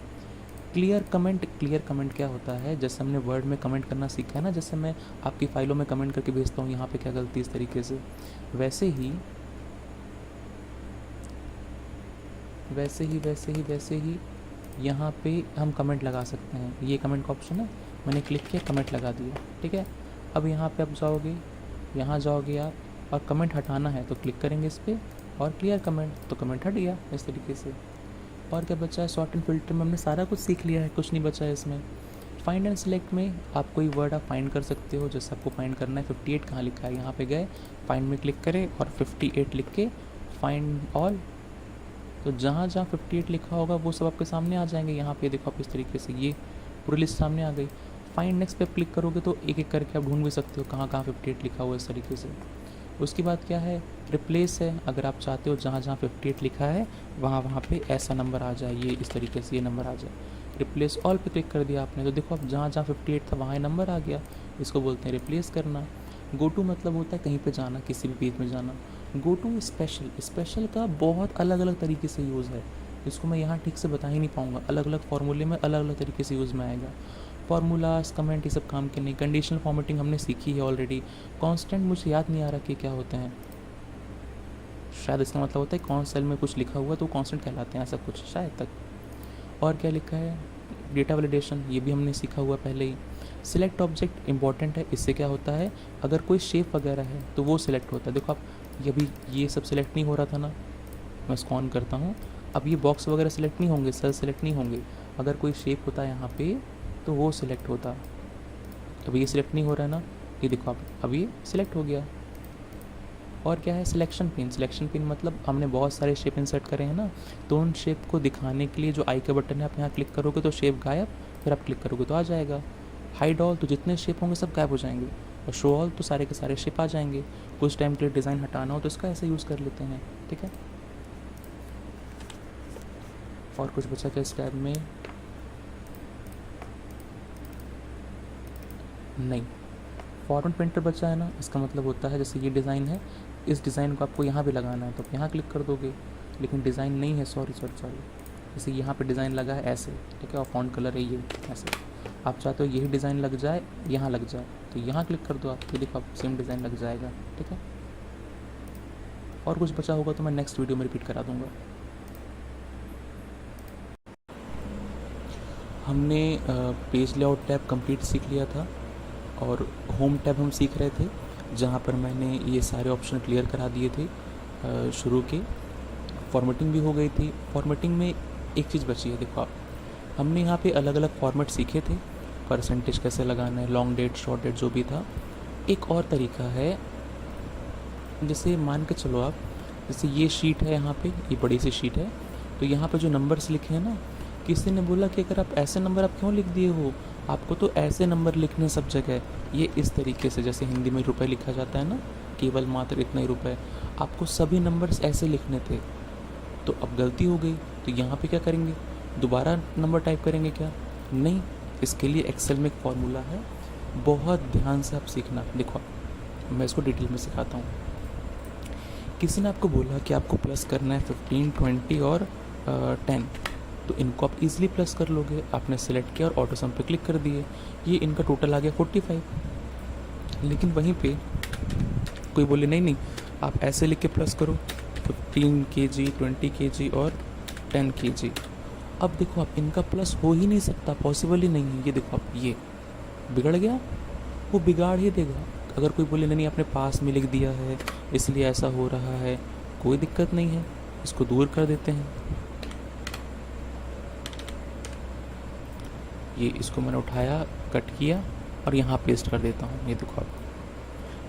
क्लियर कमेंट, क्लियर कमेंट क्या होता है, जैसे हमने वर्ड में कमेंट करना सीखा है ना, जैसे मैं आपकी फ़ाइलों में कमेंट करके भेजता हूँ यहाँ पे क्या गलती, इस तरीके से, वैसे ही यहाँ पे हम कमेंट लगा सकते हैं। ये कमेंट का ऑप्शन है, मैंने क्लिक किया, कमेंट लगा दिया, ठीक है। अब यहाँ पे आप जाओगे, यहाँ जाओगे आप और कमेंट हटाना है तो क्लिक करेंगे इस पर और क्लियर कमेंट तो कमेंट हट गया इस तरीके से। और क्या बचा है, सॉर्ट एंड फिल्टर में हमने सारा कुछ सीख लिया है, कुछ नहीं बचा है इसमें। फाइंड एंड सेलेक्ट में आप कोई वर्ड आप फाइंड कर सकते हो, जैसे आपको फाइंड करना है 58 कहाँ लिखा है, यहाँ पे गए फाइंड में क्लिक करें और 58 लिख के फाइंड ऑल, तो जहाँ जहाँ 58 लिखा होगा वो सब आपके सामने आ जाएंगे। यहाँ पे देखो आप इस तरीके से ये पूरी लिस्ट सामने आ गई। फाइंड नेक्स्ट पे क्लिक करोगे तो एक एक करके आप ढूंढ भी सकते हो कहाँ कहाँ 58 लिखा हुआ है इस तरीके से। उसके बाद क्या है, रिप्लेस है, अगर आप चाहते हो जहाँ जहाँ 58 लिखा है वहाँ पे ऐसा नंबर आ जाए, ये इस तरीके से ये नंबर आ जाए। रिप्लेस ऑल पे क्लिक कर दिया आपने तो देखो अब जहाँ जहाँ 58 था वहाँ ये नंबर आ गया, इसको बोलते हैं रिप्लेस करना। गो टू मतलब होता है कहीं पे जाना, किसी भी पेज में जाना। गो टू स्पेशल, स्पेशल का बहुत अलग अलग तरीके से यूज़ है, इसको मैं यहाँ ठीक से बता ही नहीं पाऊँगा, अलग अलग फार्मूले में अलग अलग तरीके से यूज़ में आएगा। फार्मूलाज, कमेंट, ये सब काम के नहीं। कंडीशनल फॉर्मेटिंग हमने सीखी है ऑलरेडी। कांस्टेंट मुझे याद नहीं आ रहा कि क्या होते हैं, शायद इसका मतलब होता है कौन सेल में कुछ लिखा हुआ तो कांस्टेंट कहलाते हैं, ऐसा कुछ शायद तक। और क्या लिखा है, डेटा वैलिडेशन, ये भी हमने सीखा हुआ पहले ही। सिलेक्ट ऑब्जेक्ट इंपॉर्टेंट है, इससे क्या होता है अगर कोई शेप वगैरह है तो वो सिलेक्ट होता है। देखो आप ये भी ये सब सिलेक्ट नहीं हो रहा था ना, मैं इसको ऑन करता हूँ, अब ये बॉक्स वगैरह सिलेक्ट नहीं होंगे, सेल सिलेक्ट नहीं होंगे, अगर कोई शेप होता है यहाँ पे तो वो सिलेक्ट होता। अब ये सिलेक्ट नहीं हो रहा है ना, ये देखो आप अब ये सिलेक्ट हो गया। और क्या है, सिलेक्शन पिन, सिलेक्शन पिन मतलब हमने बहुत सारे शेप इंसर्ट करे हैं ना, तो उन शेप को दिखाने के लिए जो आई का बटन है, आप यहाँ क्लिक करोगे तो शेप गायब, फिर आप क्लिक करोगे तो आ जाएगा। हाइड ऑल तो जितने शेप होंगे सब गायब हो जाएंगे, और शो ऑल तो सारे के सारे शेप आ जाएंगे। कुछ टाइम के लिए डिज़ाइन हटाना हो तो इसका ऐसे यूज़ कर लेते हैं, ठीक है। और कुछ बचा क्या इस टैब में, नहीं। फॉर्मेट पेंटर बचा है ना, इसका मतलब होता है जैसे ये डिज़ाइन है, इस डिज़ाइन को आपको यहाँ भी लगाना है तो आप यहाँ क्लिक कर दोगे, लेकिन डिज़ाइन नहीं है, सॉरी, जैसे यहाँ पे डिज़ाइन लगा है ऐसे, ठीक है, और फॉन्ट कलर है ये ऐसे, आप चाहते हो यही डिज़ाइन लग जाए, यहाँ लग जाए, तो यहाँ क्लिक कर दो आप, ये देखो आप सेम डिज़ाइन लग जाएगा। ठीक है, और कुछ बचा होगा तो मैं नेक्स्ट वीडियो में रिपीट करा दूँगा। हमने पेज लेआउट टैब कंप्लीट सीख लिया था और होम टैब हम सीख रहे थे, जहाँ पर मैंने ये सारे ऑप्शन क्लियर करा दिए थे शुरू के। फॉर्मेटिंग भी हो गई थी। फॉर्मेटिंग में एक चीज़ बची है, देखो आप, हमने यहाँ पे अलग अलग फॉर्मेट सीखे थे, परसेंटेज कैसे लगाना है, लॉन्ग डेट, शॉर्ट डेट, जो भी था। एक और तरीका है, जैसे मान के चलो आप, जैसे ये शीट है, यहाँ पे ये बड़ी सी शीट है, तो यहाँ पे जो नंबर्स लिखे हैं ना, किसी ने बोला कि अगर आप ऐसे नंबर आप क्यों लिख दिए हो, आपको तो ऐसे नंबर लिखने सब जगह। ये इस तरीके से, जैसे हिंदी में रुपए लिखा जाता है ना, केवल मात्र इतना ही रुपए, आपको सभी नंबर्स ऐसे लिखने थे। तो अब गलती हो गई, तो यहाँ पे क्या करेंगे, दोबारा नंबर टाइप करेंगे क्या? नहीं, इसके लिए एक्सेल में एक फॉर्मूला है, बहुत ध्यान से आप सीखना। देखो मैं इसको डिटेल में सिखाता हूँ। किसी ने आपको बोला कि आपको प्लस करना है 15, 20 और 10, तो इनको आप इजीली प्लस कर लोगे। आपने सेलेक्ट किया और ऑटो सम पे क्लिक कर दिए, ये इनका टोटल आ गया 45। लेकिन वहीं पे कोई बोले नहीं नहीं, आप ऐसे लिख के प्लस करो, 15 kg, 20 kg और 10 kg। अब देखो आप, इनका प्लस हो ही नहीं सकता, पॉसिबल ही नहीं है। ये देखो आप, ये बिगड़ गया, वो बिगाड़ ही देगा। अगर कोई बोले नहीं आपने पास में लिख दिया है इसलिए ऐसा हो रहा है, कोई दिक्कत नहीं है, इसको दूर कर देते हैं। ये इसको मैंने उठाया, कट किया और यहाँ पेस्ट कर देता हूँ। ये देखो आप,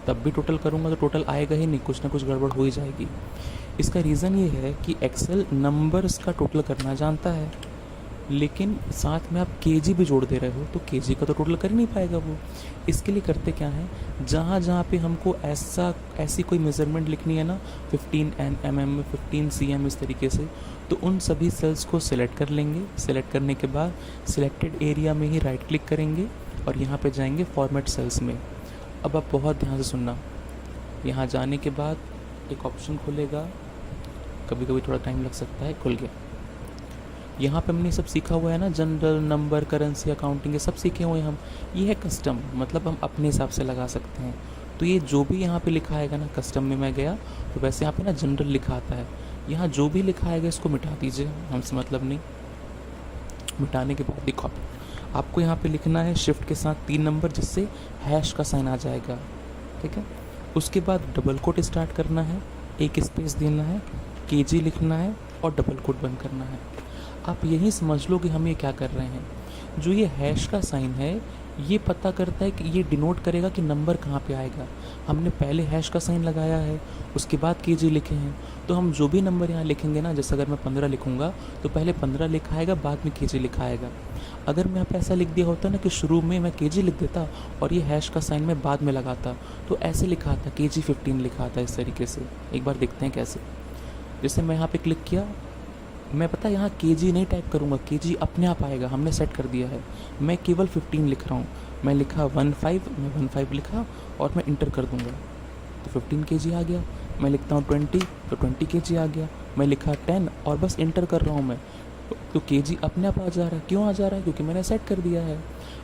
तब भी टोटल करूँगा तो टोटल आएगा ही नहीं, कुछ ना कुछ गड़बड़ हो ही जाएगी। इसका रीज़न ये है कि एक्सेल नंबर्स का टोटल करना जानता है, लेकिन साथ में आप केजी भी जोड़ दे रहे हो, तो केजी का तो टोटल कर ही नहीं पाएगा वो। इसके लिए करते क्या है, जहाँ जहाँ पे हमको ऐसी कोई मेज़रमेंट लिखनी है ना, 15 mm, 15 cm, इस तरीके से, तो उन सभी सेल्स को सिलेक्ट कर लेंगे। सिलेक्ट करने के बाद सिलेक्टेड एरिया में ही राइट क्लिक करेंगे और यहाँ पे जाएंगे फॉर्मेट सेल्स में। अब आप बहुत ध्यान से सुनना, यहाँ जाने के बाद एक ऑप्शन खुलेगा, कभी कभी थोड़ा टाइम लग सकता है, खुल गया। यहाँ पे हमने सब सीखा हुआ है ना, जनरल, नंबर, करेंसी, अकाउंटिंग, ये सब सीखे हुए हैं हम। ये है कस्टम, मतलब हम अपने हिसाब से लगा सकते हैं। तो ये जो भी यहाँ पे लिखा आएगा ना, कस्टम में मैं गया तो वैसे यहाँ पे ना जनरल लिखा आता है, यहाँ जो भी लिखा आएगा इसको मिटा दीजिए, हमसे मतलब नहीं। मिटाने के बाद देखो आपको यहाँ पे लिखना है शिफ्ट के साथ 3 नंबर, जिससे हैश का साइन आ जाएगा। ठीक है, उसके बाद डबल कोट स्टार्ट करना है, एक स्पेस देना है, केजी लिखना है और डबल कोट बंद करना है। आप यही समझ लो कि हम ये क्या कर रहे हैं। जो ये हैश का साइन है, ये पता करता है कि ये डिनोट करेगा कि नंबर कहाँ पे आएगा। हमने पहले हैश का साइन लगाया है, उसके बाद केजी लिखे हैं, तो हम जो भी नंबर यहाँ लिखेंगे ना, जैसे अगर मैं 15 लिखूँगा तो पहले 15 लिखा आएगा, बाद में केजी लिखा आएगा। अगर मैं यहाँ पे ऐसा लिख दिया होता ना कि शुरू में मैं केजी लिख देता और ये हैश का साइन मैं बाद में लगाता, तो ऐसे लिखा आता, केजी 15 लिखा आता, इस तरीके से। एक बार देखते हैं कैसे। जैसे मैं यहाँ पे क्लिक किया, मैं पता यहाँ केजी नहीं टाइप करूँगा, केजी अपने आप आएगा, हमने सेट कर दिया है। मैं केवल 15 लिख रहा हूँ, मैं लिखा 15, मैं 15 लिखा और मैं इंटर कर दूँगा तो 15 केजी आ गया। मैं लिखता हूँ 20 तो 20 केजी आ गया। मैं लिखा 10 और बस इंटर कर रहा हूँ मैं, तो केजी अपने आप आ जा रहा है। क्यों आ जा रहा है? क्योंकि मैंने सेट कर दिया है।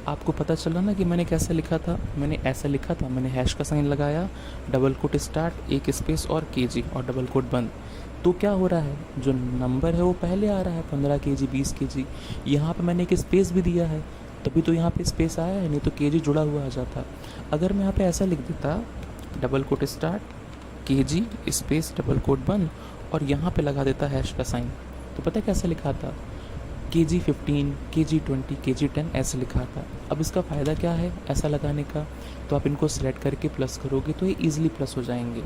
आपको पता चला ना कि मैंने कैसे लिखा था। मैंने ऐसा लिखा था, मैंने हैश का साइन लगाया, डबल कोट स्टार्ट, एक स्पेस और केजी और डबल कोट बंद। तो क्या हो रहा है, जो नंबर है वो पहले आ रहा है 15 केजी, 20 केजी। यहाँ पे मैंने एक स्पेस भी दिया है, तभी तो यहाँ पे स्पेस आया है, नहीं तो केजी जुड़ा हुआ आ जाता। अगर मैं यहाँ पे ऐसा लिख देता, double quote start, KG space double quote बंद और यहाँ पे लगा देता हैश का साइन, तो पता है कैसे लिखा था, केजी 15, केजी 20, केजी 10 ऐसे लिखा था। अब इसका फ़ायदा क्या है ऐसा लगाने का, तो आप इनको सेलेक्ट करके प्लस करोगे तो ये ईजिली प्लस हो जाएंगे।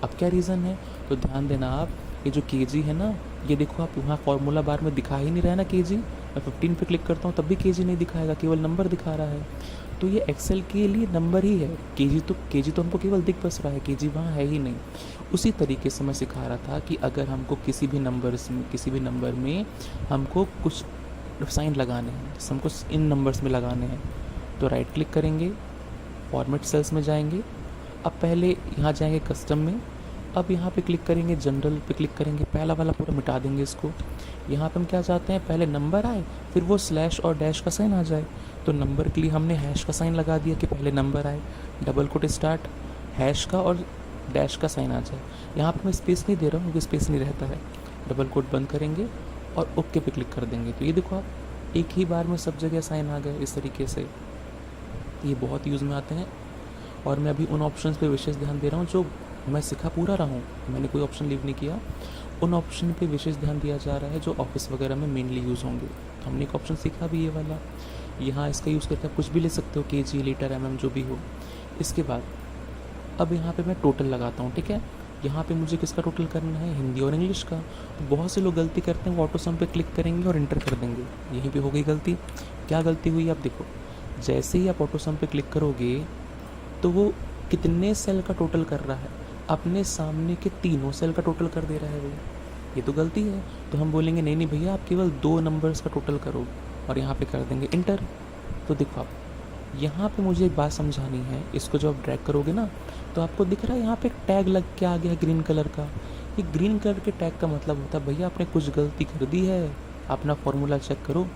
अब क्या रीज़न है, तो ध्यान देना आप, ये जो केजी है ना, ये देखो आप वहाँ फार्मूला बार में दिखा ही नहीं रहा है ना केजी। मैं 15 पे क्लिक करता हूँ तब भी केजी नहीं दिखाएगा, केवल नंबर दिखा रहा है। तो ये एक्सेल के लिए नंबर ही है, केजी तो हमको केवल दिख बस रहा है, केजी वहाँ है ही नहीं। उसी तरीके से मैं सिखा रहा था कि अगर हमको किसी भी नंबर में हमको कुछ साइन लगाने हैं, जैसे हमको इन नंबर्स में लगाने हैं, तो राइट क्लिक करेंगे, फॉर्मेट सेल्स में जाएंगे। अब पहले यहाँ जाएंगे कस्टम में, अब यहाँ पे क्लिक करेंगे, जनरल पे क्लिक करेंगे, पहला वाला पूरा मिटा देंगे इसको। यहाँ पे हम क्या चाहते हैं, पहले नंबर आए फिर वो स्लैश और डैश का साइन आ जाए। तो नंबर के लिए हमने हैश का साइन लगा दिया कि पहले नंबर आए, डबल कोट स्टार्ट, हैश का और डैश का साइन आ जाए। यहाँ पे मैं स्पेस नहीं दे रहा हूँ क्योंकि स्पेस नहीं रहता है। डबल कोट बंद करेंगे और ओके पे क्लिक कर देंगे। तो ये देखो आप एक ही बार में सब जगह साइन आ गए इस तरीके से। ये बहुत यूज़ में आते हैं और मैं अभी उन ऑप्शंस पे विशेष ध्यान दे रहा हूँ जो मैं सिखा पूरा रहा हूँ, मैंने कोई ऑप्शन लीव नहीं किया। उन ऑप्शन पे विशेष ध्यान दिया जा रहा है जो ऑफिस वगैरह में मेनली यूज़ होंगे। तो हमने एक ऑप्शन सीखा भी ये वाला, यहाँ इसका यूज़ करके आप कुछ भी ले सकते हो, केजी, लीटर, एमएम जो भी हो। इसके बाद अब यहाँ पे मैं टोटल लगाता हूँ, ठीक है। यहाँ पे मुझे किसका टोटल करना है, हिंदी और इंग्लिश का। तो बहुत से लोग गलती करते हैं, वो ऑटो सम पे क्लिक करेंगे और इंटर कर देंगे, यहीं पे हो गई गलती। क्या गलती हुई आप देखो, जैसे ही आप ऑटो सम पे क्लिक करोगे तो वो कितने सेल का टोटल कर रहा है, अपने सामने के तीनों सेल का टोटल कर दे रहा है भैया, ये तो गलती है। तो हम बोलेंगे नहीं नहीं भैया आप केवल 2 नंबर्स का टोटल करो और यहाँ पे कर देंगे इंटर। तो देखो आप यहाँ पे मुझे एक बात समझानी है, इसको जब आप ड्रैग करोगे ना तो आपको दिख रहा है यहाँ पे एक टैग लग के आ गया है ग्रीन कलर का। ये ग्रीन कलर के टैग का मतलब होता है भैया आपने कुछ गलती कर दी है, अपना फॉर्मूला चेक करो।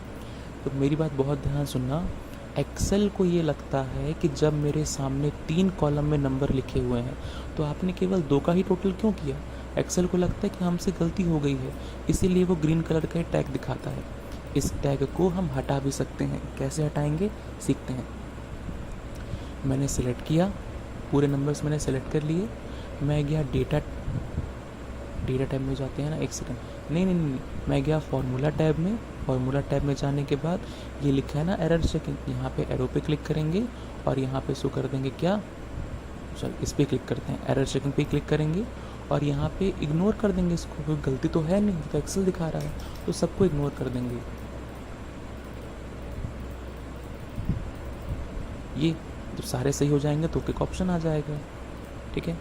तो मेरी बात बहुत ध्यान सुनना, एक्सेल को ये लगता है कि जब मेरे सामने 3 कॉलम में नंबर लिखे हुए हैं तो आपने केवल 2 का ही टोटल क्यों किया। एक्सेल को लगता है कि हमसे गलती हो गई है, इसीलिए वो ग्रीन कलर का टैग दिखाता है। इस टैग को हम हटा भी सकते हैं, कैसे हटाएंगे सीखते हैं। मैंने सिलेक्ट किया, पूरे नंबर्स मैंने सेलेक्ट कर लिए। मैं गया डेटा टैब में जाते हैं ना, एक सेकंड, नहीं, मैं गया फार्मूला टैब में। फार्मूला टैब में जाने के बाद ये लिखा है ना एरर चेकिंग, यहाँ पे एरो पे क्लिक करेंगे और यहाँ पे शो कर देंगे क्या, चल इस पर क्लिक करते हैं, एरर चेकिंग पे क्लिक करेंगे और यहाँ पे इग्नोर कर देंगे इसको, कोई गलती तो है नहीं, तो एक्सेल दिखा रहा है तो सबको इग्नोर कर देंगे। ये जब सारे सही हो जाएंगे तो एक ऑप्शन आ जाएगा, ठीक है।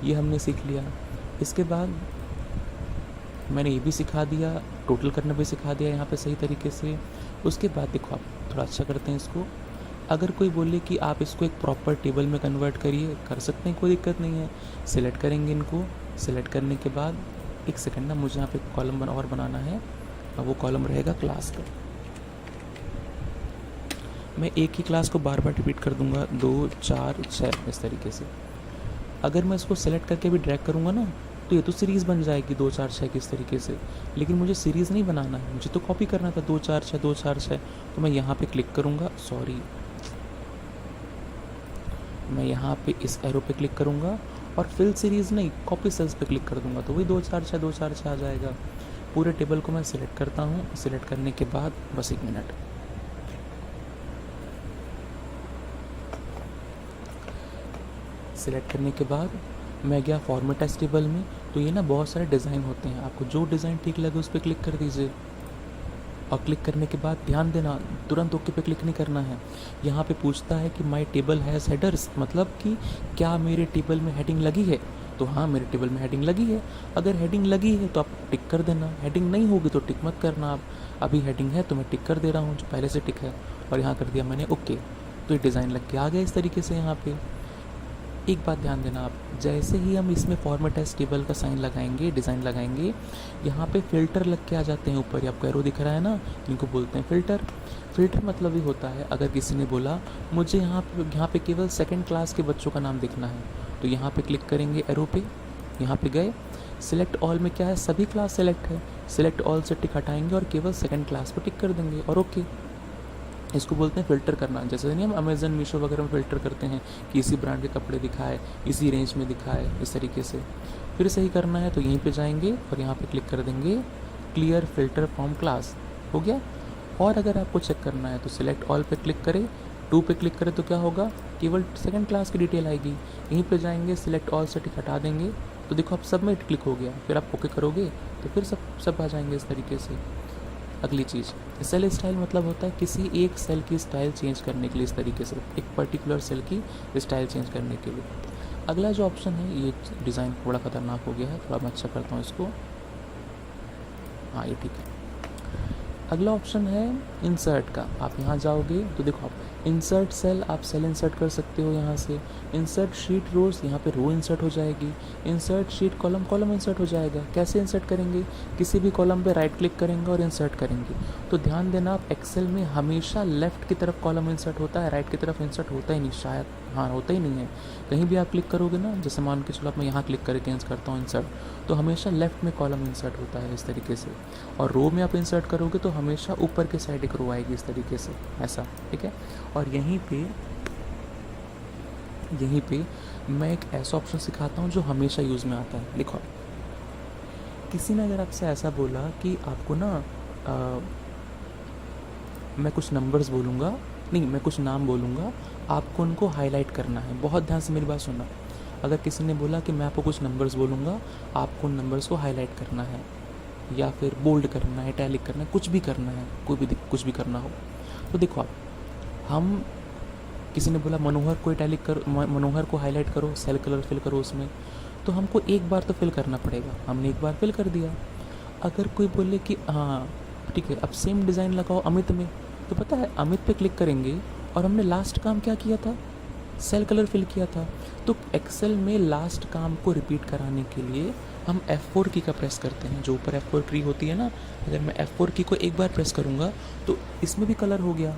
ये हमने सीख लिया। इसके बाद मैंने ये भी सिखा दिया, टोटल करना भी सिखा दिया यहाँ पे सही तरीके से। उसके बाद देखो आप थोड़ा अच्छा करते हैं इसको, अगर कोई बोले कि आप इसको एक प्रॉपर टेबल में कन्वर्ट करिए, कर सकते हैं, कोई दिक्कत नहीं है। सिलेक्ट करेंगे इनको, सिलेक्ट करने के बाद एक सेकंड ना, मुझे यहाँ पे कॉलम और बनाना है और वो कॉलम रहेगा क्लास का। मैं एक ही क्लास को बार बार रिपीट कर दूंगा, 2, 4, 6 इस तरीके से। अगर मैं इसको सेलेक्ट करके भी ड्रैग करूँगा ना तो ये तो सीरीज़ बन जाएगी 2, 4, 6 किस तरीके से, लेकिन मुझे सीरीज़ नहीं बनाना है, मुझे तो कॉपी करना था 2, 4, 6, 2, 4, 6। तो मैं यहाँ पे क्लिक करूँगा, सॉरी, मैं यहाँ पे इस एरो पे क्लिक करूँगा और फिल सीरीज़ नहीं, कॉपी सेल्स पे क्लिक कर दूँगा, तो वही 2, 4, 6, 2, 4, 6 आ जाएगा। पूरे टेबल को मैं सिलेक्ट करता हूँ, सिलेक्ट करने के बाद बस 1 मिनट, सिलेक्ट करने के बाद मैं गया फॉर्मेट एज टेबल में। तो ये ना बहुत सारे डिज़ाइन होते हैं, आपको जो डिज़ाइन ठीक लगे उस पर क्लिक कर दीजिए और क्लिक करने के बाद ध्यान देना तुरंत ओके पे क्लिक नहीं करना है। यहाँ पे पूछता है कि माय टेबल हैज़ हेडर्स, मतलब कि क्या मेरे टेबल में हेडिंग लगी है। तो हाँ, मेरे टेबल में हेडिंग लगी है। अगर हेडिंग लगी है तो आप टिक कर देना, हेडिंग नहीं होगी तो टिक मत करना। आप अभी हेडिंग है तो मैं टिक कर दे रहा हूँ, जो पहले से टिक है, और यहाँ कर दिया मैंने ओके। तो ये डिज़ाइन लग के आ गया इस तरीके से। यहाँ पे एक बात ध्यान देना आप, जैसे ही हम इसमें फॉर्मेट एज टेबल का साइन लगाएंगे, डिज़ाइन लगाएंगे, यहाँ पे फ़िल्टर लग के आ जाते हैं ऊपर। आपको एरो दिख रहा है ना, इनको बोलते हैं फ़िल्टर। फ़िल्टर मतलब ही होता है, अगर किसी ने बोला मुझे यहाँ पे केवल 2nd क्लास के बच्चों का नाम दिखना है, तो यहाँ पे क्लिक करेंगे एरो पे, यहाँ पे गए, सिलेक्ट ऑल में क्या है, सभी क्लास सेलेक्ट है, सिलेक्ट ऑल से टिक हटाएंगे और केवल 2nd क्लास पर टिक कर देंगे और ओके। इसको बोलते हैं फ़िल्टर करना। जैसे नहीं हम अमेज़न, मीशो वगैरह में फ़िल्टर करते हैं कि इसी ब्रांड के कपड़े दिखाए, इसी रेंज में दिखाए, इस तरीके से। फिर सही करना है तो यहीं पे जाएंगे और यहाँ पे क्लिक कर देंगे क्लियर फ़िल्टर फ्रॉम क्लास, हो गया। और अगर आपको चेक करना है तो सिलेक्ट ऑल पे क्लिक करें, 2 पे क्लिक करें तो क्या होगा, केवल 2nd क्लास की डिटेल आएगी। यहीं पे जाएंगे, सिलेक्ट ऑल से टिक हटा देंगे, तो देखो आप सबमिट क्लिक हो गया। फिर आप ओके करोगे तो फिर सब आ जाएंगे इस तरीके से। अगली चीज़, सेल स्टाइल मतलब होता है किसी एक सेल की स्टाइल चेंज करने के लिए, इस तरीके से एक पर्टिकुलर सेल की स्टाइल चेंज करने के लिए। अगला जो ऑप्शन है, ये डिज़ाइन थोड़ा ख़तरनाक हो गया है, थोड़ा मैं अच्छा करता हूँ इसको, हाँ ये ठीक है। अगला ऑप्शन है इंसर्ट का। आप यहाँ जाओगे तो देखो आप इंसर्ट सेल, आप सेल इंसर्ट कर सकते हो यहाँ से। इंसर्ट शीट रोज, यहाँ पे रो इंसर्ट हो जाएगी। Insert sheet column, column insert हो जाएगा। कैसे इंसर्ट करेंगे, किसी भी कॉलम पे राइट क्लिक करेंगे और इंसर्ट करेंगे। तो ध्यान देना, आप एक्सेल में हमेशा लेफ्ट की तरफ कॉलम इंसर्ट होता है, राइट की तरफ इंसर्ट होता ही नहीं, शायद, हाँ होता ही नहीं है। कहीं भी आप क्लिक करोगे ना, जैसे मान के चलो आप, मैं यहाँ क्लिक करके इंसर्ट करता हूँ इंसर्ट, तो हमेशा लेफ्ट में कॉलम इंसर्ट होता है इस तरीके से। और रो में आप इंसर्ट करोगे तो हमेशा ऊपर के साइड एक रो आएगी इस तरीके से, ऐसा, ठीक है। और यहीं पे मैं एक ऐसा ऑप्शन सिखाता हूँ जो हमेशा यूज़ में आता है। लिखो, किसी ने अगर आपसे ऐसा बोला कि आपको ना मैं कुछ नंबर्स बोलूँगा, नहीं मैं कुछ नाम बोलूँगा, आपको उनको हाईलाइट करना है। बहुत ध्यान से मेरी बात सुनना। अगर किसी ने बोला कि मैं आपको कुछ नंबर्स बोलूँगा, आपको उन नंबर्स को हाईलाइट करना है, या फिर बोल्ड करना है, इटैलिक करना है, कुछ भी करना है, कुछ भी करना हो। तो देखो आप, हम, किसी ने बोला मनोहर को इटैलिक करो, मनोहर को हाईलाइट करो, सेल कलर फिल करो उसमें, तो हमको एक बार तो फिल करना पड़ेगा। हमने एक बार फिल कर दिया। अगर कोई बोले कि हाँ ठीक है, अब सेम डिज़ाइन लगाओ अमित में, तो पता है अमित पे क्लिक करेंगे और हमने लास्ट काम क्या किया था, सेल कलर फिल किया था। तो एक्सेल में लास्ट काम को रिपीट कराने के लिए हम F4 की का प्रेस करते हैं, जो ऊपर F4 की होती है ना। अगर मैं F4 की को एक बार प्रेस करूँगा तो इसमें भी कलर हो गया,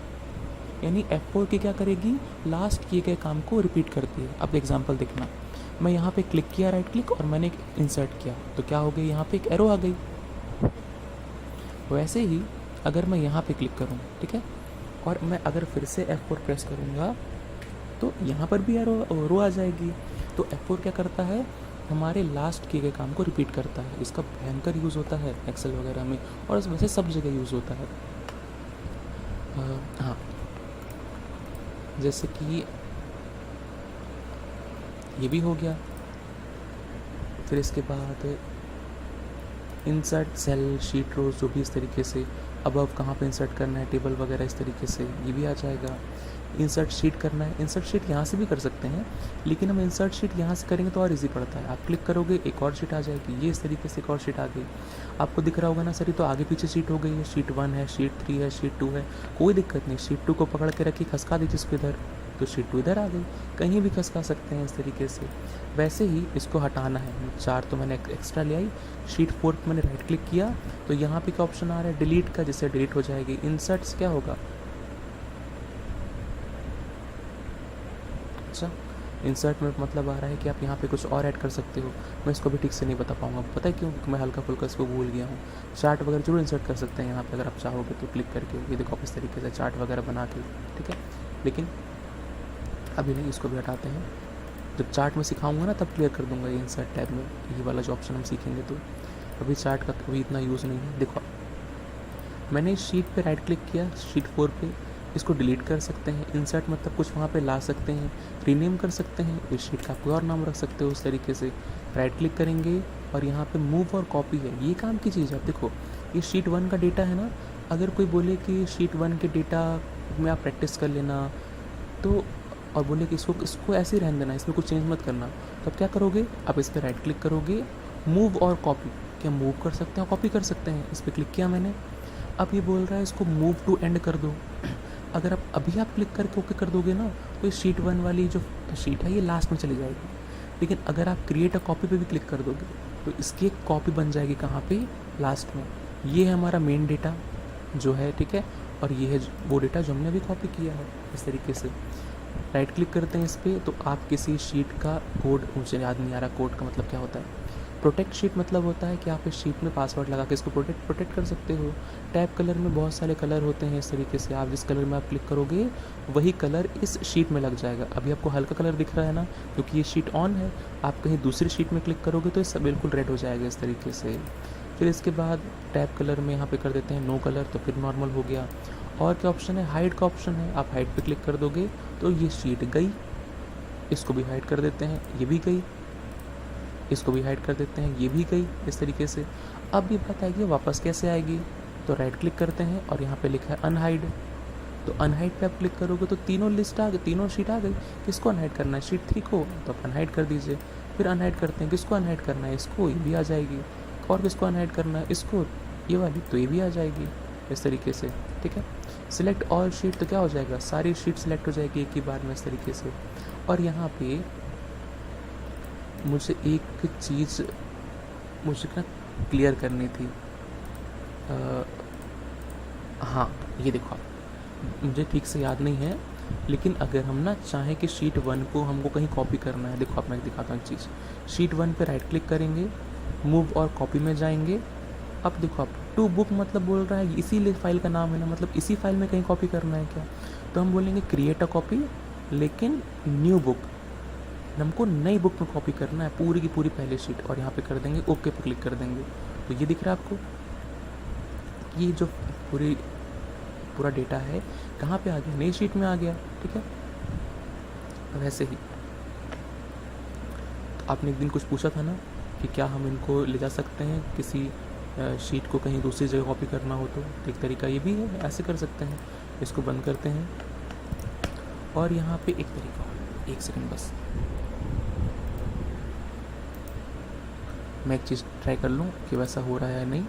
यानी F4 की क्या करेगी, लास्ट किए गए काम को रिपीट करती है। अब एग्जांपल देखना, मैं यहाँ पे क्लिक किया राइट क्लिक और मैंने एक इंसर्ट किया, तो क्या हो गई, यहाँ पे एक एरो आ गई। वैसे ही अगर मैं यहाँ पे क्लिक करूँ, ठीक है, और मैं अगर फिर से F4 प्रेस करूँगा तो यहाँ पर भी रो आ जाएगी। तो F4 क्या करता है, हमारे लास्ट किए गए काम को रिपीट करता है। इसका भयंकर यूज़ होता है एक्सेल वगैरह में, और वैसे सब जगह यूज़ होता है। हाँ, जैसे कि ये भी हो गया। फिर इसके बाद इंसर्ट सेल, शीट रोज, जो भी इस तरीके से अबव कहाँ पे इंसर्ट करना है, टेबल वगैरह इस तरीके से ये भी आ जाएगा। इंसर्ट शीट करना है, इंसर्ट शीट यहाँ से भी कर सकते हैं, लेकिन हम इंसर्ट शीट यहाँ से करेंगे तो और इजी पड़ता है। आप क्लिक करोगे एक और शीट आ जाएगी, ये इस तरीके से एक और शीट आ गई। आपको दिख रहा होगा ना सर, ये तो आगे पीछे शीट हो गई है, शीट 1 है, शीट 3 है, शीट 2 है, कोई दिक्कत नहीं। शीट 2 को पकड़ के रखी, खसका दीजिए इसको इधर, तो शीट 2 इधर आ गई। कहीं भी खसका सकते हैं इस तरीके से। वैसे ही इसको हटाना है, 4 तो मैंने एक्स्ट्रा ले आई। शीट 4 पर मैंने राइट क्लिक किया तो यहाँ पे क्या ऑप्शन आ रहा है, डिलीट का, जिससे डिलीट हो जाएगी। इंसर्ट से क्या होगा, अच्छा, इंसर्ट में मतलब आ रहा है कि आप यहाँ पे कुछ और ऐड कर सकते हो। मैं इसको भी ठीक से नहीं बता पाऊँगा, पता है क्यों, क्योंकि मैं हल्का फुल्का इसको भूल गया हूँ। चार्ट वगैरह जरूर इंसर्ट कर सकते हैं यहाँ पे अगर आप चाहोगे तो, क्लिक करके। ये देखो आप इस तरीके से चार्ट वगैरह बना के, ठीक है, लेकिन अभी नहीं, इसको भी हटाते हैं। जब चार्ट में सिखाऊंगा ना तब क्लियर कर दूंगा ये इंसर्ट टैब में, ये वाला जो ऑप्शन हम सीखेंगे। तो अभी चार्ट का कभी इतना यूज़ नहीं है। देखो मैंने इस शीट पे राइट क्लिक किया, शीट 4 पे, इसको डिलीट कर सकते हैं। इंसर्ट मतलब कुछ वहाँ पे ला सकते हैं, रीनेम कर सकते हैं, इस शीट का कोई और नाम रख सकते हो उस तरीके से। राइट क्लिक करेंगे और यहाँ पे मूव और कॉपी है, ये काम की चीज़ है। देखो ये शीट 1 का डेटा है ना, अगर कोई बोले कि शीट 1 के डेटा में आप प्रैक्टिस कर लेना, तो और बोले कि इसको ऐसे ही रहने देना, इसमें कुछ चेंज मत करना, तो आप क्या करोगे, आप इस पर राइट क्लिक करोगे, मूव और कॉपी, क्या मूव कर सकते हैं, कॉपी कर सकते हैं। इस पर क्लिक किया मैंने, अब ये बोल रहा है इसको मूव टू एंड कर दो। अगर आप अभी आप क्लिक करके ओके कर दोगे ना, तो ये शीट 1 वाली जो शीट है ये लास्ट में चली जाएगी। लेकिन अगर आप क्रिएट अ कॉपी पे भी क्लिक कर दोगे तो इसकी एक कॉपी बन जाएगी, कहाँ पे, लास्ट में। ये है हमारा मेन डेटा जो है, ठीक है, और ये है वो डेटा जो हमने अभी कॉपी किया है इस तरीके से। राइट क्लिक करते हैं इस पर, तो आप किसी शीट का कोड, मुझे याद नहीं आ रहा कोड का मतलब क्या होता है। प्रोटेक्ट शीट मतलब होता है कि आप इस शीट में पासवर्ड लगा के इसको प्रोटेक्ट कर सकते हो। टैब कलर में बहुत सारे कलर होते हैं इस तरीके से, आप जिस कलर में आप क्लिक करोगे वही कलर इस शीट में लग जाएगा। अभी आपको हल्का कलर दिख रहा है ना, क्योंकि ये शीट ऑन है। आप कहीं दूसरी शीट में क्लिक करोगे तो ये बिल्कुल रेड हो जाएगा इस तरीके से। फिर इसके बाद टैब कलर में यहाँ पे कर देते हैं नो कलर, तो फिर नॉर्मल हो गया। और क्या ऑप्शन है, हाइड का ऑप्शन है, आप हाइड पे क्लिक कर दोगे तो ये शीट गई, इसको भी हाइड कर देते हैं, ये भी गई, इसको भी हाइड कर देते हैं, ये भी गई इस तरीके से। अब ये बात आएगी वापस कैसे आएगी, तो राइट क्लिक करते हैं और यहाँ पे लिखा है अनहाइड, तो अनहाइड पे आप क्लिक करोगे तो तीनों लिस्ट आ गई, तीनों शीट आ गई। किसको अनहाइड करना है, शीट 3 को, तो आप अनहाइड कर दीजिए। फिर अनहाइड करते हैं, किसको अनहाइड करना है, इसको, ये भी आ जाएगी। और किसको अनहाइड करना है, इसको, ये वाली, तो ये भी आ जाएगी इस तरीके से, ठीक है। सिलेक्ट ऑल शीट तो क्या हो जाएगा, सारी शीट सिलेक्ट हो जाएगी एक ही बार में इस तरीके से। और यहाँ पे मुझे एक चीज़ मुझे ना क्लियर करनी थी। हाँ, ये देखो आप, मुझे ठीक से याद नहीं है, लेकिन अगर हम ना चाहें कि शीट 1 को हमको कहीं कॉपी करना है, देखो आप मैं दिखाता हूँ एक चीज़। शीट 1 पे राइट क्लिक करेंगे, मूव और कॉपी में जाएंगे। अब देखो आप, टू बुक मतलब बोल रहा है इसीलिए फाइल का नाम है ना, मतलब इसी फाइल में कहीं कॉपी करना है क्या, तो हम बोलेंगे क्रिएट अ कॉपी, लेकिन न्यू बुक, हमको नई बुक में कॉपी करना है पूरी की पूरी पहले शीट, और यहाँ पे कर देंगे ओके पे क्लिक कर देंगे। तो ये दिख रहा है आपको, ये जो पूरा डेटा है कहाँ पे आ गया, नई शीट में आ गया, ठीक है। वैसे ही तो आपने एक दिन कुछ पूछा था ना कि क्या हम इनको ले जा सकते हैं किसी शीट को कहीं दूसरी जगह कॉपी करना हो, तो एक तरीका ये भी है, ऐसे कर सकते हैं। इसको बंद करते हैं, और यहाँ पे एक तरीका और, एक सेकंड बस, मैं एक चीज़ ट्राई कर लूँ कि वैसा हो रहा है या नहीं।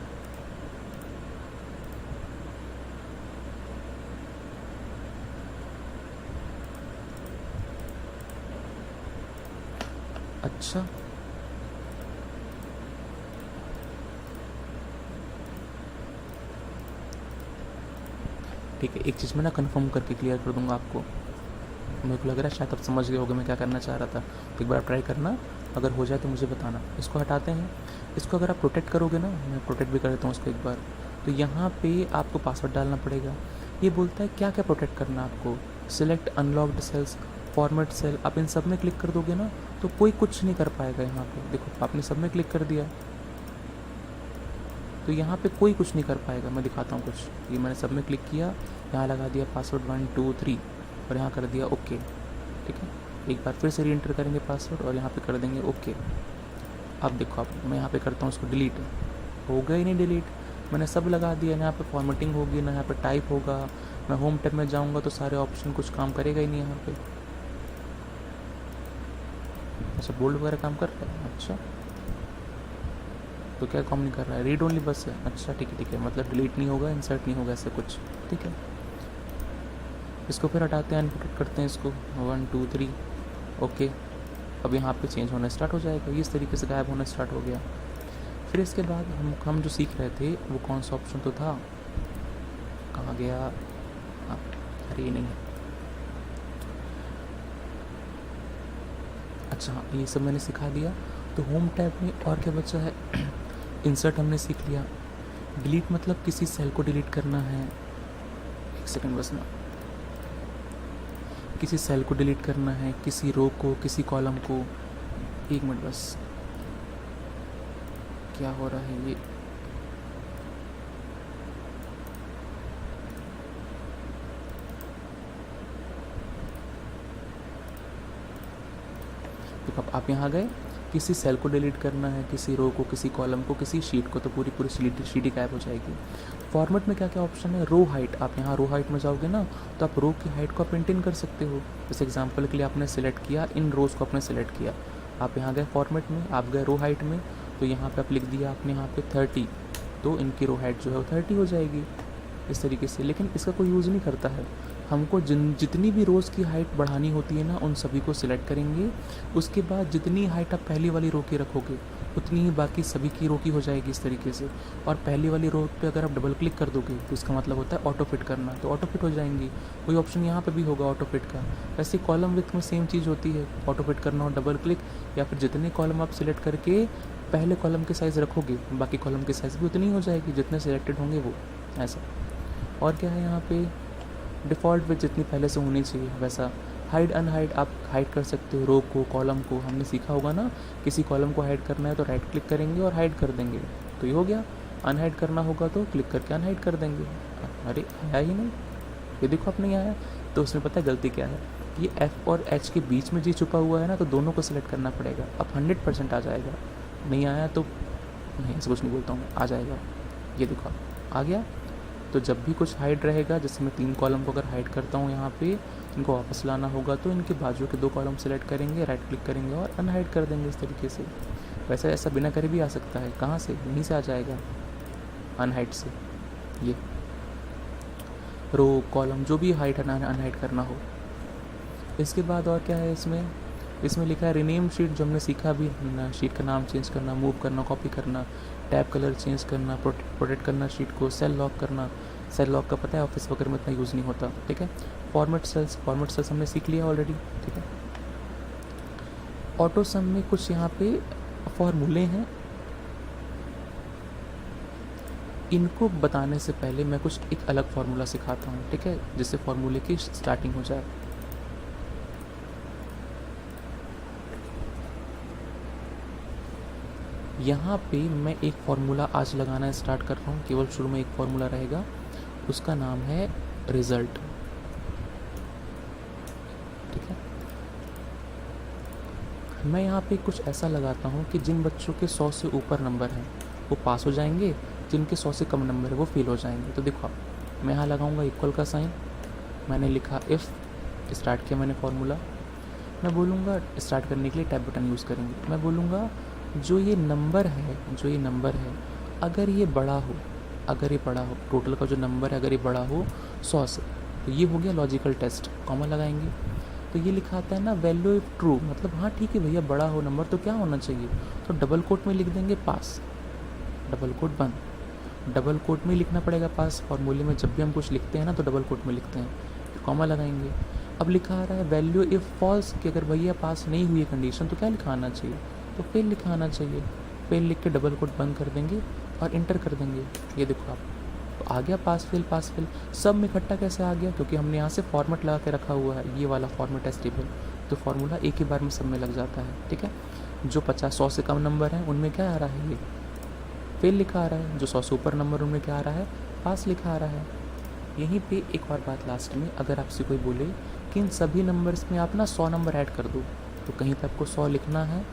अच्छा, ठीक है, एक चीज़ मैं ना कंफर्म करके क्लियर कर दूंगा आपको। मेरे को लग रहा है शायद आप समझ गए होगे मैं क्या करना चाह रहा था, तो एक बार ट्राई करना, अगर हो जाए तो मुझे बताना। इसको हटाते हैं, इसको अगर आप प्रोटेक्ट करोगे ना, मैं प्रोटेक्ट भी कर देता हूँ उसको एक बार, तो यहाँ पे आपको पासवर्ड डालना पड़ेगा। ये बोलता है क्या क्या प्रोटेक्ट करना है आपको, select unlocked cells, format cell, आप इन सब में क्लिक कर दोगे ना तो कोई कुछ नहीं कर पाएगा। यहाँ पे देखो आपने सब में क्लिक कर दिया, तो यहाँ पे कोई कुछ नहीं कर पाएगा। मैं दिखाता हूँ कुछ, ये मैंने सब में क्लिक किया, यहाँ लगा दिया पासवर्ड 1 2 3 और यहाँ कर दिया ओके, ठीक है। एक बार फिर से री एंटर करेंगे पासवर्ड और यहाँ पे कर देंगे ओके। अब देखो आप, मैं यहाँ पे करता हूँ उसको डिलीट, हो गया ही नहीं डिलीट, मैंने सब लगा दिया, यहाँ पे फॉर्मेटिंग होगी ना, यहाँ पे टाइप होगा, मैं होम टैब में जाऊँगा तो सारे ऑप्शन कुछ काम करेगा ही नहीं यहाँ पे। अच्छा, बोल्ड वगैरह काम कर रहा है, अच्छा तो क्या काम नहीं कर रहा है, रीड ओनली बस है, अच्छा ठीक है ठीक है, मतलब डिलीट नहीं होगा, इंसर्ट नहीं होगा, ऐसे कुछ, ठीक है। इसको फिर हटाते हैं, अनप्रोटेक्ट करते हैं इसको, 1 2 3 ओके। अब यहाँ पे चेंज होना स्टार्ट हो जाएगा, ये इस तरीके से गायब होना स्टार्ट हो गया। फिर इसके बाद हम जो सीख रहे थे वो कौन सा ऑप्शन तो था, कहाँ गया, हाँ, अरे ये नहीं है, अच्छा हाँ, ये सब मैंने सिखा दिया। तो होम टैब में और क्या बचा है, इंसर्ट हमने सीख लिया, डिलीट मतलब किसी सेल को डिलीट करना है, एक सेकंड बस ना, किसी सेल को डिलीट करना है, किसी रो को, किसी कॉलम को, एक मिनट बस, क्या हो रहा है ये, तो अब आप यहाँ गए, किसी सेल को डिलीट करना है, किसी रो को, किसी कॉलम को, किसी शीट को, तो पूरी पूरी शीट ही गायब हो जाएगी। फॉर्मेट में क्या क्या ऑप्शन है, रो हाइट, आप यहाँ रो हाइट में जाओगे ना तो आप रो की हाइट को आप मेंटेन कर सकते हो। जैसे एग्जांपल के लिए आपने सेलेक्ट किया, इन रोज़ को आपने सेलेक्ट किया, आप यहाँ गए फॉर्मेट में, आप गए रो हाइट में, तो यहाँ पे आप लिख दिया आपने यहाँ पे 30, तो इनकी रो हाइट जो है वो 30 हो जाएगी इस तरीके से। लेकिन इसका कोई यूज़ नहीं करता है, हमको जितनी भी रोज़ की हाइट बढ़ानी होती है ना, उन सभी को सिलेक्ट करेंगे, उसके बाद जितनी हाइट आप पहली वाली रो की रखोगे उतनी ही बाकी सभी की रो की हो जाएगी इस तरीके से। और पहली वाली रो पे अगर आप डबल क्लिक कर दोगे तो इसका मतलब होता है ऑटो फिट करना, तो ऑटो फिट हो जाएंगी, वही ऑप्शन यहाँ पे भी होगा ऑटो फिट का। वैसे कॉलम विथ में सेम चीज़ होती है, ऑटो फिट करना हो डबल क्लिक, या फिर जितने कॉलम आप सिलेक्ट करके पहले कॉलम के साइज़ रखोगे बाकी कॉलम की साइज़ भी उतनी हो जाएगी जितने सिलेक्टेड होंगे वो, ऐसा। और क्या है यहाँ पे, डिफ़ॉल्ट विथ जितनी पहले से होनी चाहिए वैसा। हाइड अनहाइड आप हाइड कर सकते हो, रो को, कॉलम को, हमने सीखा होगा ना, किसी कॉलम को हाइड करना है तो राइट क्लिक करेंगे और हाइड कर देंगे, तो ये हो गया। अनहाइड करना होगा तो क्लिक करके अनहाइड कर देंगे। अरे आया ही नहीं, ये देखो आप नहीं आया, तो उसमें पता है गलती क्या है, ये F और H के बीच में जी छुपा हुआ है ना, तो दोनों को सिलेक्ट करना पड़ेगा। अब 100% आ जाएगा, नहीं आया तो नहीं, ऐसा कुछ नहीं बोलता हूँ, आ जाएगा। ये देखो आ गया। तो जब भी कुछ हाइड रहेगा, जैसे मैं 3 कॉलम को अगर हाइड करता हूँ यहाँ पे, इनको वापस लाना होगा तो इनके बाजू के 2 कॉलम सेलेक्ट करेंगे, राइट क्लिक करेंगे और अनहाइड कर देंगे इस तरीके से। वैसे ऐसा बिना करे भी आ सकता है, कहाँ से, यहीं से आ जाएगा अनहाइड से। ये रो कॉलम जो भी हाइट अनहाइट करना हो। इसके बाद और क्या है इसमें, इसमें लिखा है रिनेम शीट, जो हमने सीखा भी, शीट का नाम चेंज करना, मूव करना, कॉपी करना, टैब कलर चेंज करना, प्रोटेक्ट करना शीट को, सेल लॉक करना। सेल लॉक का पता है ऑफिस वगैरह में इतना यूज़ नहीं होता, ठीक है। फॉर्मेट सेल्स हमने सीख लिया ऑलरेडी, ठीक है। ऑटो सम में कुछ यहाँ पे फॉर्मूले हैं, इनको बताने से पहले मैं कुछ एक अलग फार्मूला सिखाता हूँ, ठीक है, जिससे फार्मूले की स्टार्टिंग हो जाए। यहाँ पे मैं एक फार्मूला आज लगाना स्टार्ट कर रहा हूँ, केवल शुरू में एक फार्मूला रहेगा, उसका नाम है रिजल्ट, ठीक है। मैं यहाँ पे कुछ ऐसा लगाता हूँ कि जिन बच्चों के 100 से ऊपर नंबर हैं वो पास हो जाएंगे, जिनके 100 से कम नंबर है वो फेल हो जाएंगे। तो देखो आप, मैं यहाँ लगाऊंगा इक्वल का साइन, मैंने लिखा इफ़, स्टार्ट किया मैंने फार्मूला। मैं बोलूँगा स्टार्ट करने के लिए टैब बटन यूज़ करेंगे। मैं बोलूँगा जो ये नंबर है अगर ये बड़ा हो, टोटल का जो नंबर है अगर ये बड़ा हो 100 से, तो ये हो गया लॉजिकल टेस्ट, कॉमा लगाएंगे। तो ये लिखा आता है ना वैल्यू इफ ट्रू, मतलब हाँ ठीक है भैया बड़ा हो नंबर तो क्या होना चाहिए, तो डबल कोट में लिख देंगे पास, डबल कोट बंद, डबल कोट में लिखना पड़ेगा पास। फॉर्मूले में जब भी हम कुछ लिखते हैं ना तो डबल कोट में लिखते हैं, तो कॉमा लगाएंगे। अब लिखा आ रहा है वैल्यू इफ़ फॉल्स, कि अगर भैया पास नहीं हुई है कंडीशन तो क्या लिखा आना चाहिए, तो फेल लिखा आना चाहिए। फेल लिख के डबल कोट बंद कर देंगे और इंटर कर देंगे। ये देखो आप, तो आ गया पास फेल। सब में इकट्ठा कैसे आ गया, क्योंकि हमने यहाँ से फॉर्मेट लगा के रखा हुआ है, ये वाला फॉर्मेट एस्टेबल, तो फार्मूला एक ही बार में सब में लग जाता है, ठीक है। जो 100 से कम नंबर है उनमें क्या आ रहा है, ये फेल लिखा आ रहा है, जो 100 से ऊपर नंबर उनमें क्या आ रहा है, पास लिखा आ रहा है। यहीं पे एक और बात लास्ट में, अगर आपसे कोई बोले कि इन सभी नंबर्स में आप ना 100 नंबर ऐड कर दो, तो कहीं पे आपको 100 लिखना है,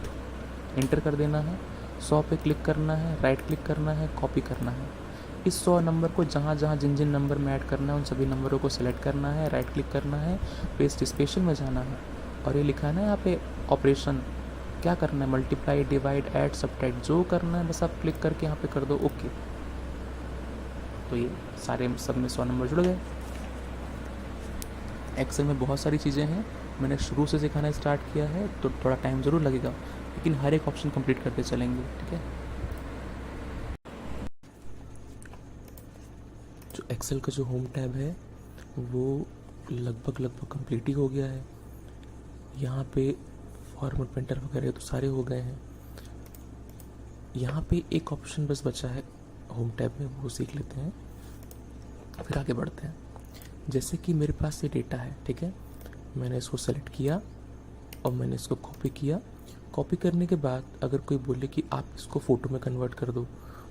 इंटर कर देना है, 100 पे क्लिक करना है, राइट क्लिक करना है, कॉपी करना है। इस 100 नंबर को जहाँ जहाँ जिन जिन नंबर में ऐड करना है उन सभी नंबरों को सेलेक्ट करना है, राइट क्लिक करना है, पेस्ट स्पेशल में जाना है, और ये लिखा है ना यहाँ पे ऑपरेशन, क्या करना है, मल्टीप्लाई, डिवाइड, ऐड, सबट्रैक्ट, जो करना है बस आप क्लिक करके यहाँ पे कर दो ओके। तो ये सारे सब में 100 नंबर जुड़ गए। एक्सेल में बहुत सारी चीज़ें हैं, मैंने शुरू से सिखाना स्टार्ट किया है तो थोड़ा टाइम ज़रूर लगेगा, लेकिन हर एक ऑप्शन कंप्लीट करते चलेंगे, ठीक है। जो एक्सेल का जो होम टैब है वो लगभग कंप्लीट ही हो गया है। यहाँ पे फॉर्मेट पेंटर वगैरह तो सारे हो गए हैं। यहाँ पे एक ऑप्शन बस बचा है होम टैब में, वो सीख लेते हैं फिर आगे बढ़ते हैं। जैसे कि मेरे पास ये डेटा है, ठीक है, मैंने इसको सेलेक्ट किया और मैंने इसको कॉपी किया। कॉपी करने के बाद अगर कोई बोले कि आप इसको फ़ोटो में कन्वर्ट कर दो,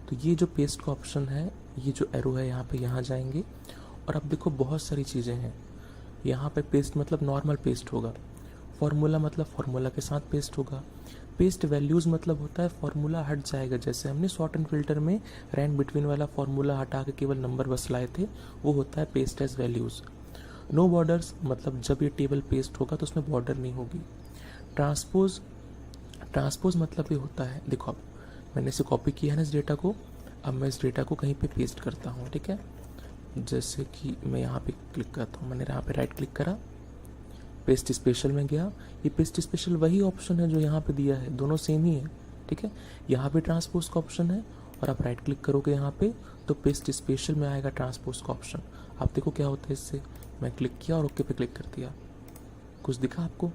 तो ये जो पेस्ट का ऑप्शन है, ये जो एरो है यहाँ पे, यहाँ जाएंगे और अब देखो बहुत सारी चीज़ें हैं। यहाँ पे पेस्ट मतलब नॉर्मल पेस्ट होगा, फार्मूला मतलब फार्मूला के साथ पेस्ट होगा, पेस्ट वैल्यूज़ मतलब होता है फार्मूला हट जाएगा, जैसे हमने सॉर्ट एंड फिल्टर में रैंक बिटवीन वाला फार्मूला हटा के केवल नंबर बस लाए थे, वो होता है paste as values. No borders मतलब जब ये टेबल पेस्ट होगा तो उसमें बॉर्डर नहीं होगी। ट्रांसपोज मतलब ये होता है, देखो अब मैंने इसे कॉपी किया है ना इस डेटा को, अब मैं इस डेटा को कहीं पे पेस्ट करता हूँ, ठीक है। जैसे कि मैं यहाँ पे क्लिक करता हूँ, मैंने यहाँ पे राइट क्लिक करा, पेस्ट स्पेशल में गया, ये पेस्ट स्पेशल वही ऑप्शन है जो यहाँ पे दिया है, दोनों सेम ही है, ठीक है। यहाँ पे ट्रांसपोज का ऑप्शन है और आप राइट क्लिक करोगे यहाँ पे तो पेस्ट स्पेशल में आएगा ट्रांसपोज का ऑप्शन। आप देखो क्या होता है इससे, मैं क्लिक किया और ओके पे क्लिक कर दिया, कुछ दिखा आपको।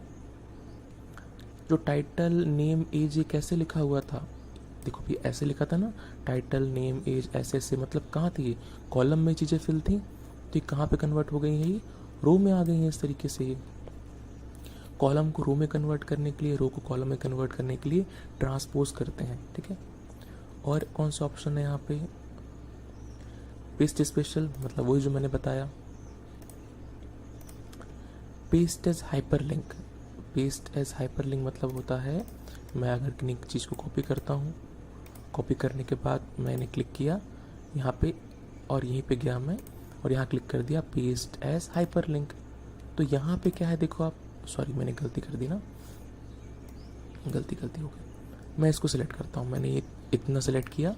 जो टाइटल नेम एज ये कैसे लिखा हुआ था, देखो भी ऐसे लिखा था ना, टाइटल नेम एज ऐसे ऐसे, मतलब कहाँ थी ये, कॉलम में चीज़ें फिल थी, तो ये कहाँ पे कन्वर्ट हो गई है, ये रो में आ गई है। इस तरीके से ये कॉलम को रो में कन्वर्ट करने के लिए, रो को कॉलम में कन्वर्ट करने के लिए ट्रांसपोज करते हैं, ठीक है। और कौन सा ऑप्शन है यहाँ पे, पेस्ट स्पेशल मतलब वही जो मैंने बताया। Paste as hyperlink, paste as hyperlink मतलब होता है, मैं अगर किसी चीज़ को कॉपी करता हूँ, कॉपी करने के बाद मैंने क्लिक किया यहाँ पे और यहीं पे गया मैं और यहाँ क्लिक कर दिया पेस्ट एज हाइपरलिंक, तो यहाँ पे क्या है देखो आप, सॉरी मैंने गलती कर दी ना, गलती हो गई। मैं इसको सिलेक्ट करता हूँ, मैंने ये इतना सिलेक्ट किया,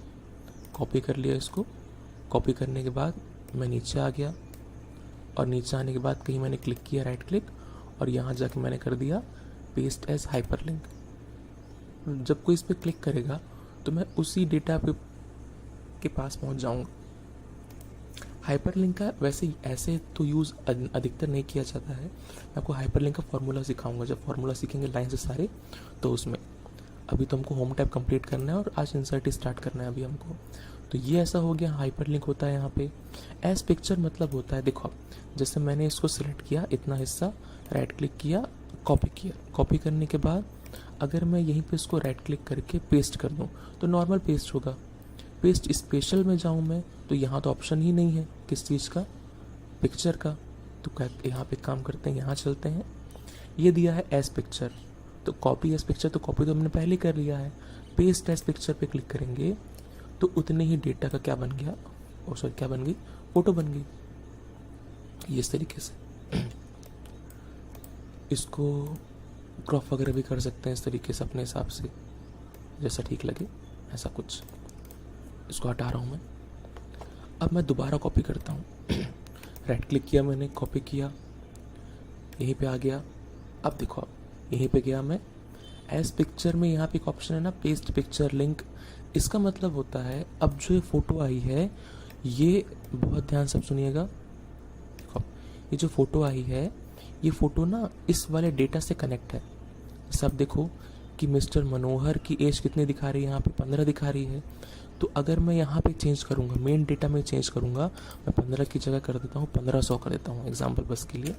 कॉपी कर लिया इसको, कॉपी करने के बाद मैं नीचे आ गया और नीचे आने के बाद कहीं मैंने क्लिक किया राइट क्लिक, और यहाँ जाके मैंने कर दिया पेस्ट एज हाइपरलिंक। जब कोई इस पर क्लिक करेगा तो मैं उसी डेटा पे के पास पहुँच जाऊँगा। हाइपरलिंक का वैसे ऐसे तो यूज़ अधिकतर नहीं किया जाता है। मैं आपको हाइपरलिंक का फॉर्मूला सिखाऊंगा, जब फॉर्मूला सीखेंगे लाइन से सारे, तो उसमें अभी तो हमको होम टैब कंप्लीट करना है और आज इंसर्ट स्टार्ट करना है अभी हमको। तो ये ऐसा हो गया, हाइपरलिंक होता है यहाँ पे। एज पिक्चर मतलब होता है, देखो जैसे मैंने इसको सिलेक्ट किया इतना हिस्सा, राइट क्लिक किया, कॉपी किया, कॉपी करने के बाद अगर मैं यहीं पे इसको राइट क्लिक करके पेस्ट कर दूँ तो नॉर्मल पेस्ट होगा। पेस्ट स्पेशल में जाऊँ मैं तो यहाँ तो ऑप्शन ही नहीं है किस चीज़ का, पिक्चर का। तो यहाँ पे काम करते हैं, यहाँ चलते हैं, ये दिया है एज पिक्चर, तो कॉपी एज पिक्चर, तो कॉपी तो हमने पहले कर लिया है। पेस्ट एज पिक्चर पे क्लिक करेंगे तो उतने ही डेटा का क्या बन गया, और सॉरी क्या बन गई, फोटो बन गई। ये इस तरीके से इसको क्रॉप वगैरह भी कर सकते हैं इस तरीके से अपने हिसाब से, जैसा ठीक लगे ऐसा कुछ। इसको हटा रहा हूँ मैं। अब मैं दोबारा कॉपी करता हूँ। राइट क्लिक किया मैंने, कॉपी किया, यहीं पे आ गया। अब देखो यहीं पे गया मैं, एज पिक्चर में यहाँ पे एक ऑप्शन है ना, पेस्ट पिक्चर लिंक। इसका मतलब होता है अब जो ये फोटो आई है, ये बहुत ध्यान से सुनिएगा, देखो ये जो फोटो आई है, ये फोटो ना इस वाले डेटा से कनेक्ट है। सब देखो कि मिस्टर मनोहर की एज कितनी दिखा रही है, यहाँ पे 15 दिखा रही है। तो अगर मैं यहाँ पे चेंज करूँगा, मेन डेटा में चेंज करूँगा, मैं 15 की जगह कर देता हूँ 1500 कर देता हूँ एग्जाम्पल बस के लिए।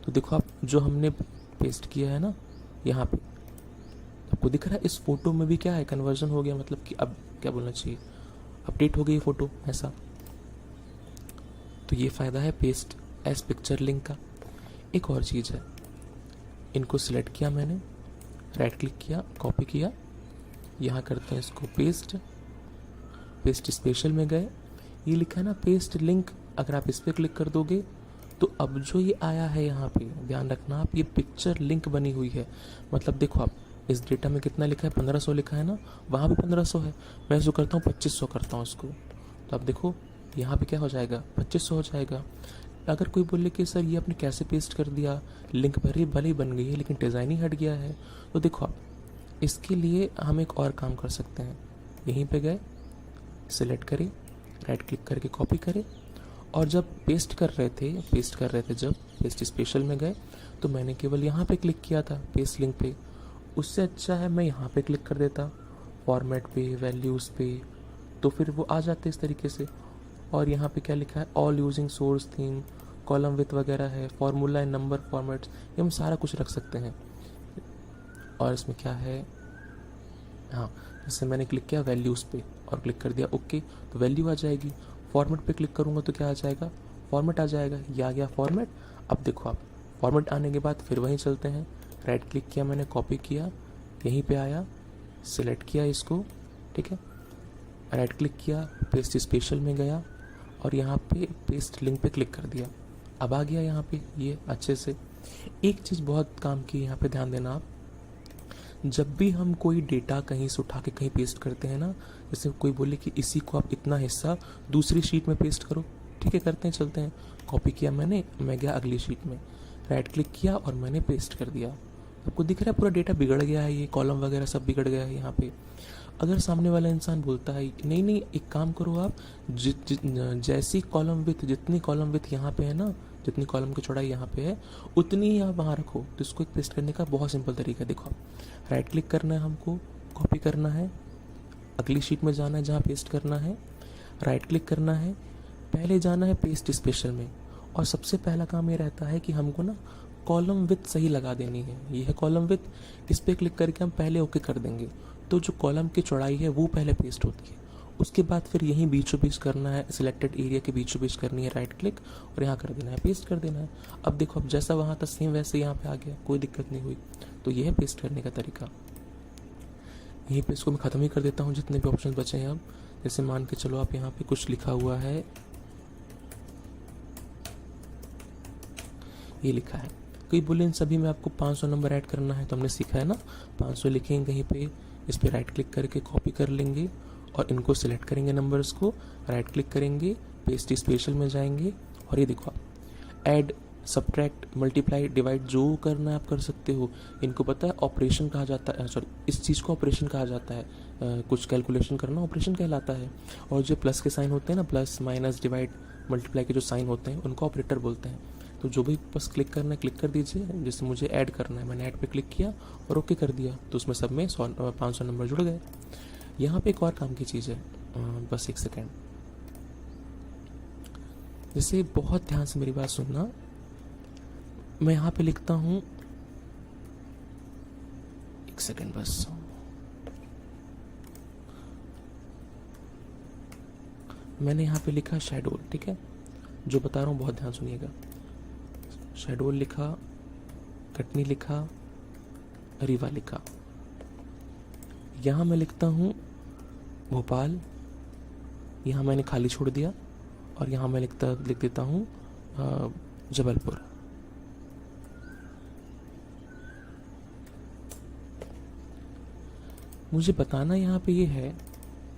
तो देखो आप जो हमने पेस्ट किया है ना यहाँ पे, आपको दिख रहा है इस फोटो में भी क्या है, कन्वर्जन हो गया, मतलब कि अब क्या बोलना चाहिए, अपडेट हो गई फोटो ऐसा। तो ये फ़ायदा है पेस्ट एज पिक्चर लिंक का। एक और चीज़ है, इनको सिलेक्ट किया मैंने, राइट क्लिक किया, कॉपी किया, यहाँ करते हैं इसको पेस्ट, पेस्ट स्पेशल में गए, ये लिखा है ना पेस्ट लिंक, अगर आप इस पर क्लिक कर दोगे तो अब जो ये आया है यहाँ पे, ध्यान रखना आप, ये पिक्चर लिंक बनी हुई है। मतलब देखो आप इस डेटा में कितना लिखा है, 1500 लिखा है ना, वहाँ भी 1500 है। मैं जो करता हूँ 2500 करता हूँ इसको, तो अब देखो यहाँ पे क्या हो जाएगा, 2500 हो जाएगा। अगर कोई बोले कि सर ये आपने कैसे पेस्ट कर दिया, लिंक भले ही बन गई है लेकिन डिज़ाइन ही हट गया है, तो देखो आप इसके लिए हम एक और काम कर सकते हैं। यहीं पे गए, सिलेक्ट करें, राइट क्लिक करके कॉपी करें, और जब पेस्ट कर रहे थे जब पेस्ट स्पेशल में गए तो मैंने केवल यहाँ पे क्लिक किया था पेस्ट लिंक पे। उससे अच्छा है मैं यहाँ पे क्लिक कर देता फॉर्मेट पे, वैल्यूज़ पे, तो फिर वो आ जाते इस तरीके से। और यहाँ पे क्या लिखा है, all using source theme, column with वगैरह है, फार्मूला एंड नंबर फॉर्मेट्स, ये हम सारा कुछ रख सकते हैं। और इसमें क्या है, हाँ जैसे मैंने क्लिक किया वैल्यूज़ पे और क्लिक कर दिया ओके, तो वैल्यू आ जाएगी। फॉर्मेट पे क्लिक करूँगा तो क्या आ जाएगा, फॉर्मेट आ जाएगा, ये आ गया फॉर्मेट। अब देखो आप फॉर्मेट आने के बाद फिर वहीं चलते हैं, राइट क्लिक किया मैंने, कॉपी किया, यहीं पे आया, सिलेक्ट किया इसको, ठीक है, राइट क्लिक किया, पेस्ट स्पेशल में गया और यहाँ पे पेस्ट लिंक पे क्लिक कर दिया। अब आ गया यहाँ पे ये अच्छे से। एक चीज़ बहुत काम की, यहाँ पे ध्यान देना आप, जब भी हम कोई डेटा कहीं से उठा के कहीं पेस्ट करते हैं ना, जैसे कोई बोले कि इसी को आप इतना हिस्सा दूसरी शीट में पेस्ट करो, ठीक है करते हैं, चलते हैं। कॉपी किया मैंने, मैं गया अगली शीट में, राइट क्लिक किया और मैंने पेस्ट कर दिया। आपको दिख रहा है पूरा डेटा बिगड़ गया है, ये कॉलम वगैरह सब बिगड़ गया है यहाँ पे। अगर सामने वाला इंसान बोलता है नहीं एक काम करो आप, जैसी कॉलम विथ, जितनी कॉलम विथ यहाँ पे है ना, जितनी कॉलम की चौड़ाई यहाँ पे है उतनी ही आप वहाँ रखो, तो इसको एक पेस्ट करने का बहुत सिंपल तरीका है। देखो आप राइट क्लिक करना है, हमको कॉपी करना है, अगली शीट में जाना है जहाँ पेस्ट करना है, राइट क्लिक करना है, पहले जाना है पेस्ट स्पेशल में, और सबसे पहला काम ये रहता है कि हमको ना कॉलम विथ सही लगा देनी है। ये है कॉलम विथ, इस पर क्लिक करके हम पहले ओके कर देंगे, तो जो कॉलम की चौड़ाई है वो पहले पेस्ट होती है। उसके बाद फिर यहीं बीचों बीच करना है, सिलेक्टेड एरिया के बीचों बीच करनी है राइट क्लिक, और यहाँ कर देना है, पेस्ट कर देना है। अब देखो अब जैसा वहाँ था सेम वैसे यहाँ पे आ गया, कोई दिक्कत नहीं हुई। तो ये है पेस्ट करने का तरीका। यहीं पे इसको मैं ख़त्म ही कर देता हूँ, जितने भी ऑप्शन बचे हैं अब। जैसे मान के चलो आप यहाँ पे कुछ लिखा हुआ है, ये लिखा है, कोई बोले इन सभी में आपको 500 नंबर ऐड करना है, तो हमने सीखा है ना 500 लिखेंगे कहीं पे, इस पर राइट क्लिक करके कॉपी कर लेंगे और इनको सिलेक्ट करेंगे नंबर्स को, राइट क्लिक करेंगे, पेस्ट स्पेशल में जाएंगे और ये देखो आप ऐड, सब्ट्रैक्ट, मल्टीप्लाई, डिवाइड, जो करना है आप कर सकते हो। इनको पता है ऑपरेशन कहा जाता है, सॉरी इस चीज़ को ऑपरेशन कहा जाता है। कुछ कैलकुलेशन करना ऑपरेशन कहलाता है। और जो प्लस के साइन होते हैं ना, प्लस माइनस डिवाइड मल्टीप्लाई के जो साइन होते हैं उनको ऑपरेटर बोलते हैं। तो जो भी बस क्लिक करना है क्लिक कर दीजिए। जैसे मुझे ऐड करना है, मैंने ऐड पे क्लिक किया और ओके कर दिया, तो उसमें सब में 500 नंबर जुड़ गए। यहाँ पे एक और काम की चीज़ है, बस एक सेकेंड, जैसे बहुत ध्यान से मेरी बात सुनना। मैं यहाँ पे लिखता हूँ, एक सेकेंड बस, मैंने यहाँ पे लिखा शेडोल, ठीक है, जो बता रहा हूँ बहुत ध्यान सुनिएगा। शेडोल लिखा, कटनी लिखा, रीवा लिखा। यहाँ मैं लिखता हूँ भोपाल, यहाँ मैंने खाली छोड़ दिया, और यहाँ मैं लिख देता हूँ जबलपुर। मुझे बताना यहाँ पे ये है,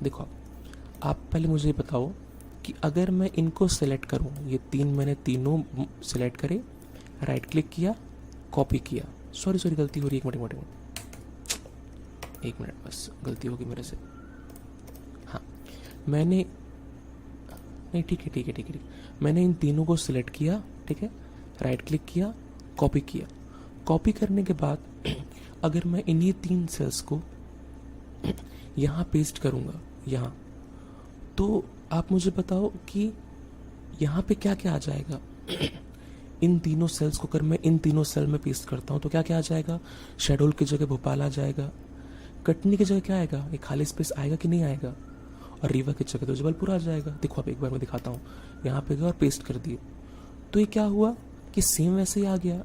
देखो आप पहले मुझे बताओ कि अगर मैं इनको सेलेक्ट करूँ, ये मैंने तीनों सेलेक्ट करे, राइट क्लिक किया, कॉपी किया, सॉरी गलती हो रही है, एक मिनट बस, गलती होगी मेरे से। हाँ मैंने, नहीं ठीक है, मैंने इन तीनों को सिलेक्ट किया, ठीक है, राइट क्लिक किया, कॉपी किया। कॉपी करने के बाद अगर मैं इन्हीं 3 सेल्स को यहाँ पेस्ट करूँगा, यहाँ, तो आप मुझे बताओ कि यहाँ पे क्या क्या आ जाएगा। इन तीनों सेल्स को अगर मैं इन तीनों सेल में पेस्ट करता हूँ तो क्या क्या आ जाएगा। शेडोल की जगह भोपाल आ जाएगा, कटनी की जगह क्या आएगा, एक खाली स्पेस आएगा कि नहीं आएगा, और रीवा की जगह तो जबलपुर आ जाएगा। देखो आप एक बार मैं दिखाता हूँ, यहाँ पे गया और पेस्ट कर दिए, तो ये क्या हुआ कि सेम वैसे ही आ गया।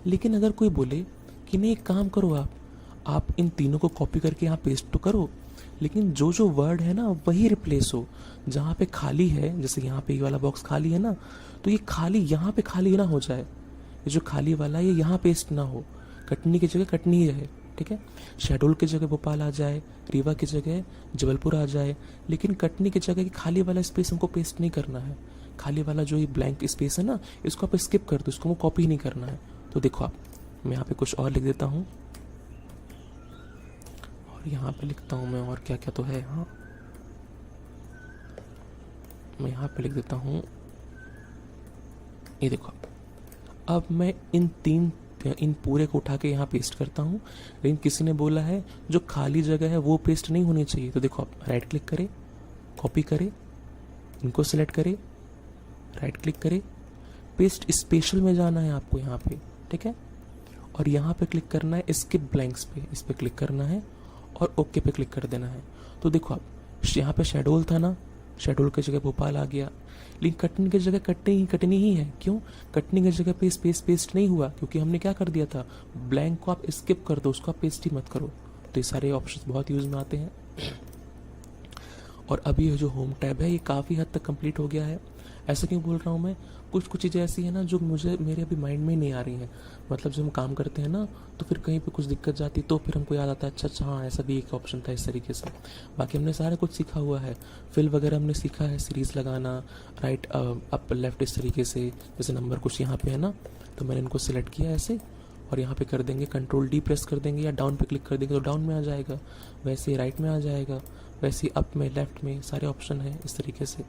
लेकिन अगर कोई बोले कि नहीं, एक काम करो आप इन तीनों को कॉपी करके यहाँ पेस्ट तो करो, लेकिन जो जो वर्ड है ना वही रिप्लेस हो। जहाँ पे खाली है, जैसे यहाँ पे ये वाला बॉक्स खाली है ना, तो ये खाली यहाँ पे खाली ना हो जाए, ये जो खाली वाला है ये यहाँ पेस्ट ना हो, कटनी की जगह कटनी ही रहे, ठीक है। शेडोल की जगह भोपाल आ जाए, रीवा की जगह जबलपुर आ जाए, लेकिन कटनी की जगह खाली वाला स्पेस हमको पेस्ट नहीं करना है। खाली वाला जो ये ब्लैंक स्पेस है ना, इसको आप स्किप कर दो, इसको हमको कॉपी नहीं करना है। तो देखो आप, मैं यहाँ पे कुछ और लिख देता हूँ, और यहाँ पे लिखता हूँ मैं और क्या क्या तो है। हाँ मैं यहाँ पे लिख देता हूँ, ये देखो अब मैं इन पूरे को उठा के यहाँ पेस्ट करता हूँ। लेकिन किसी ने बोला है जो खाली जगह है वो पेस्ट नहीं होनी चाहिए, तो देखो आप राइट क्लिक करें, कॉपी करें, इनको सेलेक्ट करें, राइट क्लिक करें, पेस्ट स्पेशल में जाना है आपको यहाँ पे, ठीक है, और यहाँ पे क्लिक करना है स्किप ब्लैंक्स पे, इस पे क्लिक करना है और ओके पे क्लिक कर देना है। तो देखो आप यहाँ पे शेडोल था ना, शेडोल की जगह भोपाल आ गया, लेकिन कटनी की जगह कटनी ही है। क्यों? कटनी की जगह पे स्पेस पेस्ट नहीं हुआ, क्योंकि हमने क्या कर दिया था, ब्लैंक को आप स्किप कर दो, उसको आप पेस्ट ही मत करो। तो ये सारे ऑप्शंस बहुत यूज में आते हैं। और अभी ये जो होम टैब है ये काफ़ी हद तक कंप्लीट हो गया है। ऐसा क्यों बोल रहा हूँ मैं, कुछ चीज़ें ऐसी हैं ना जो मेरे अभी माइंड में नहीं आ रही हैं। मतलब जब हम काम करते हैं ना तो फिर कहीं पे कुछ दिक्कत जाती है तो फिर हमको याद आता है, अच्छा हाँ ऐसा भी एक ऑप्शन था इस तरीके से। बाकी हमने सारा कुछ सीखा हुआ है, फिल वगैरह हमने सीखा है, सीरीज़ लगाना, राइट अप लेफ्ट इस तरीके से। जैसे नंबर कुछ यहाँ पे है ना, तो मैंने इनको सिलेक्ट किया ऐसे, और यहाँ पे कर देंगे कंट्रोल डी प्रेस कर देंगे या डाउन पे क्लिक कर देंगे तो डाउन में आ जाएगा, वैसे ही राइट में आ जाएगा, वैसे ही अप में लेफ्ट में सारे ऑप्शन हैं इस तरीके से।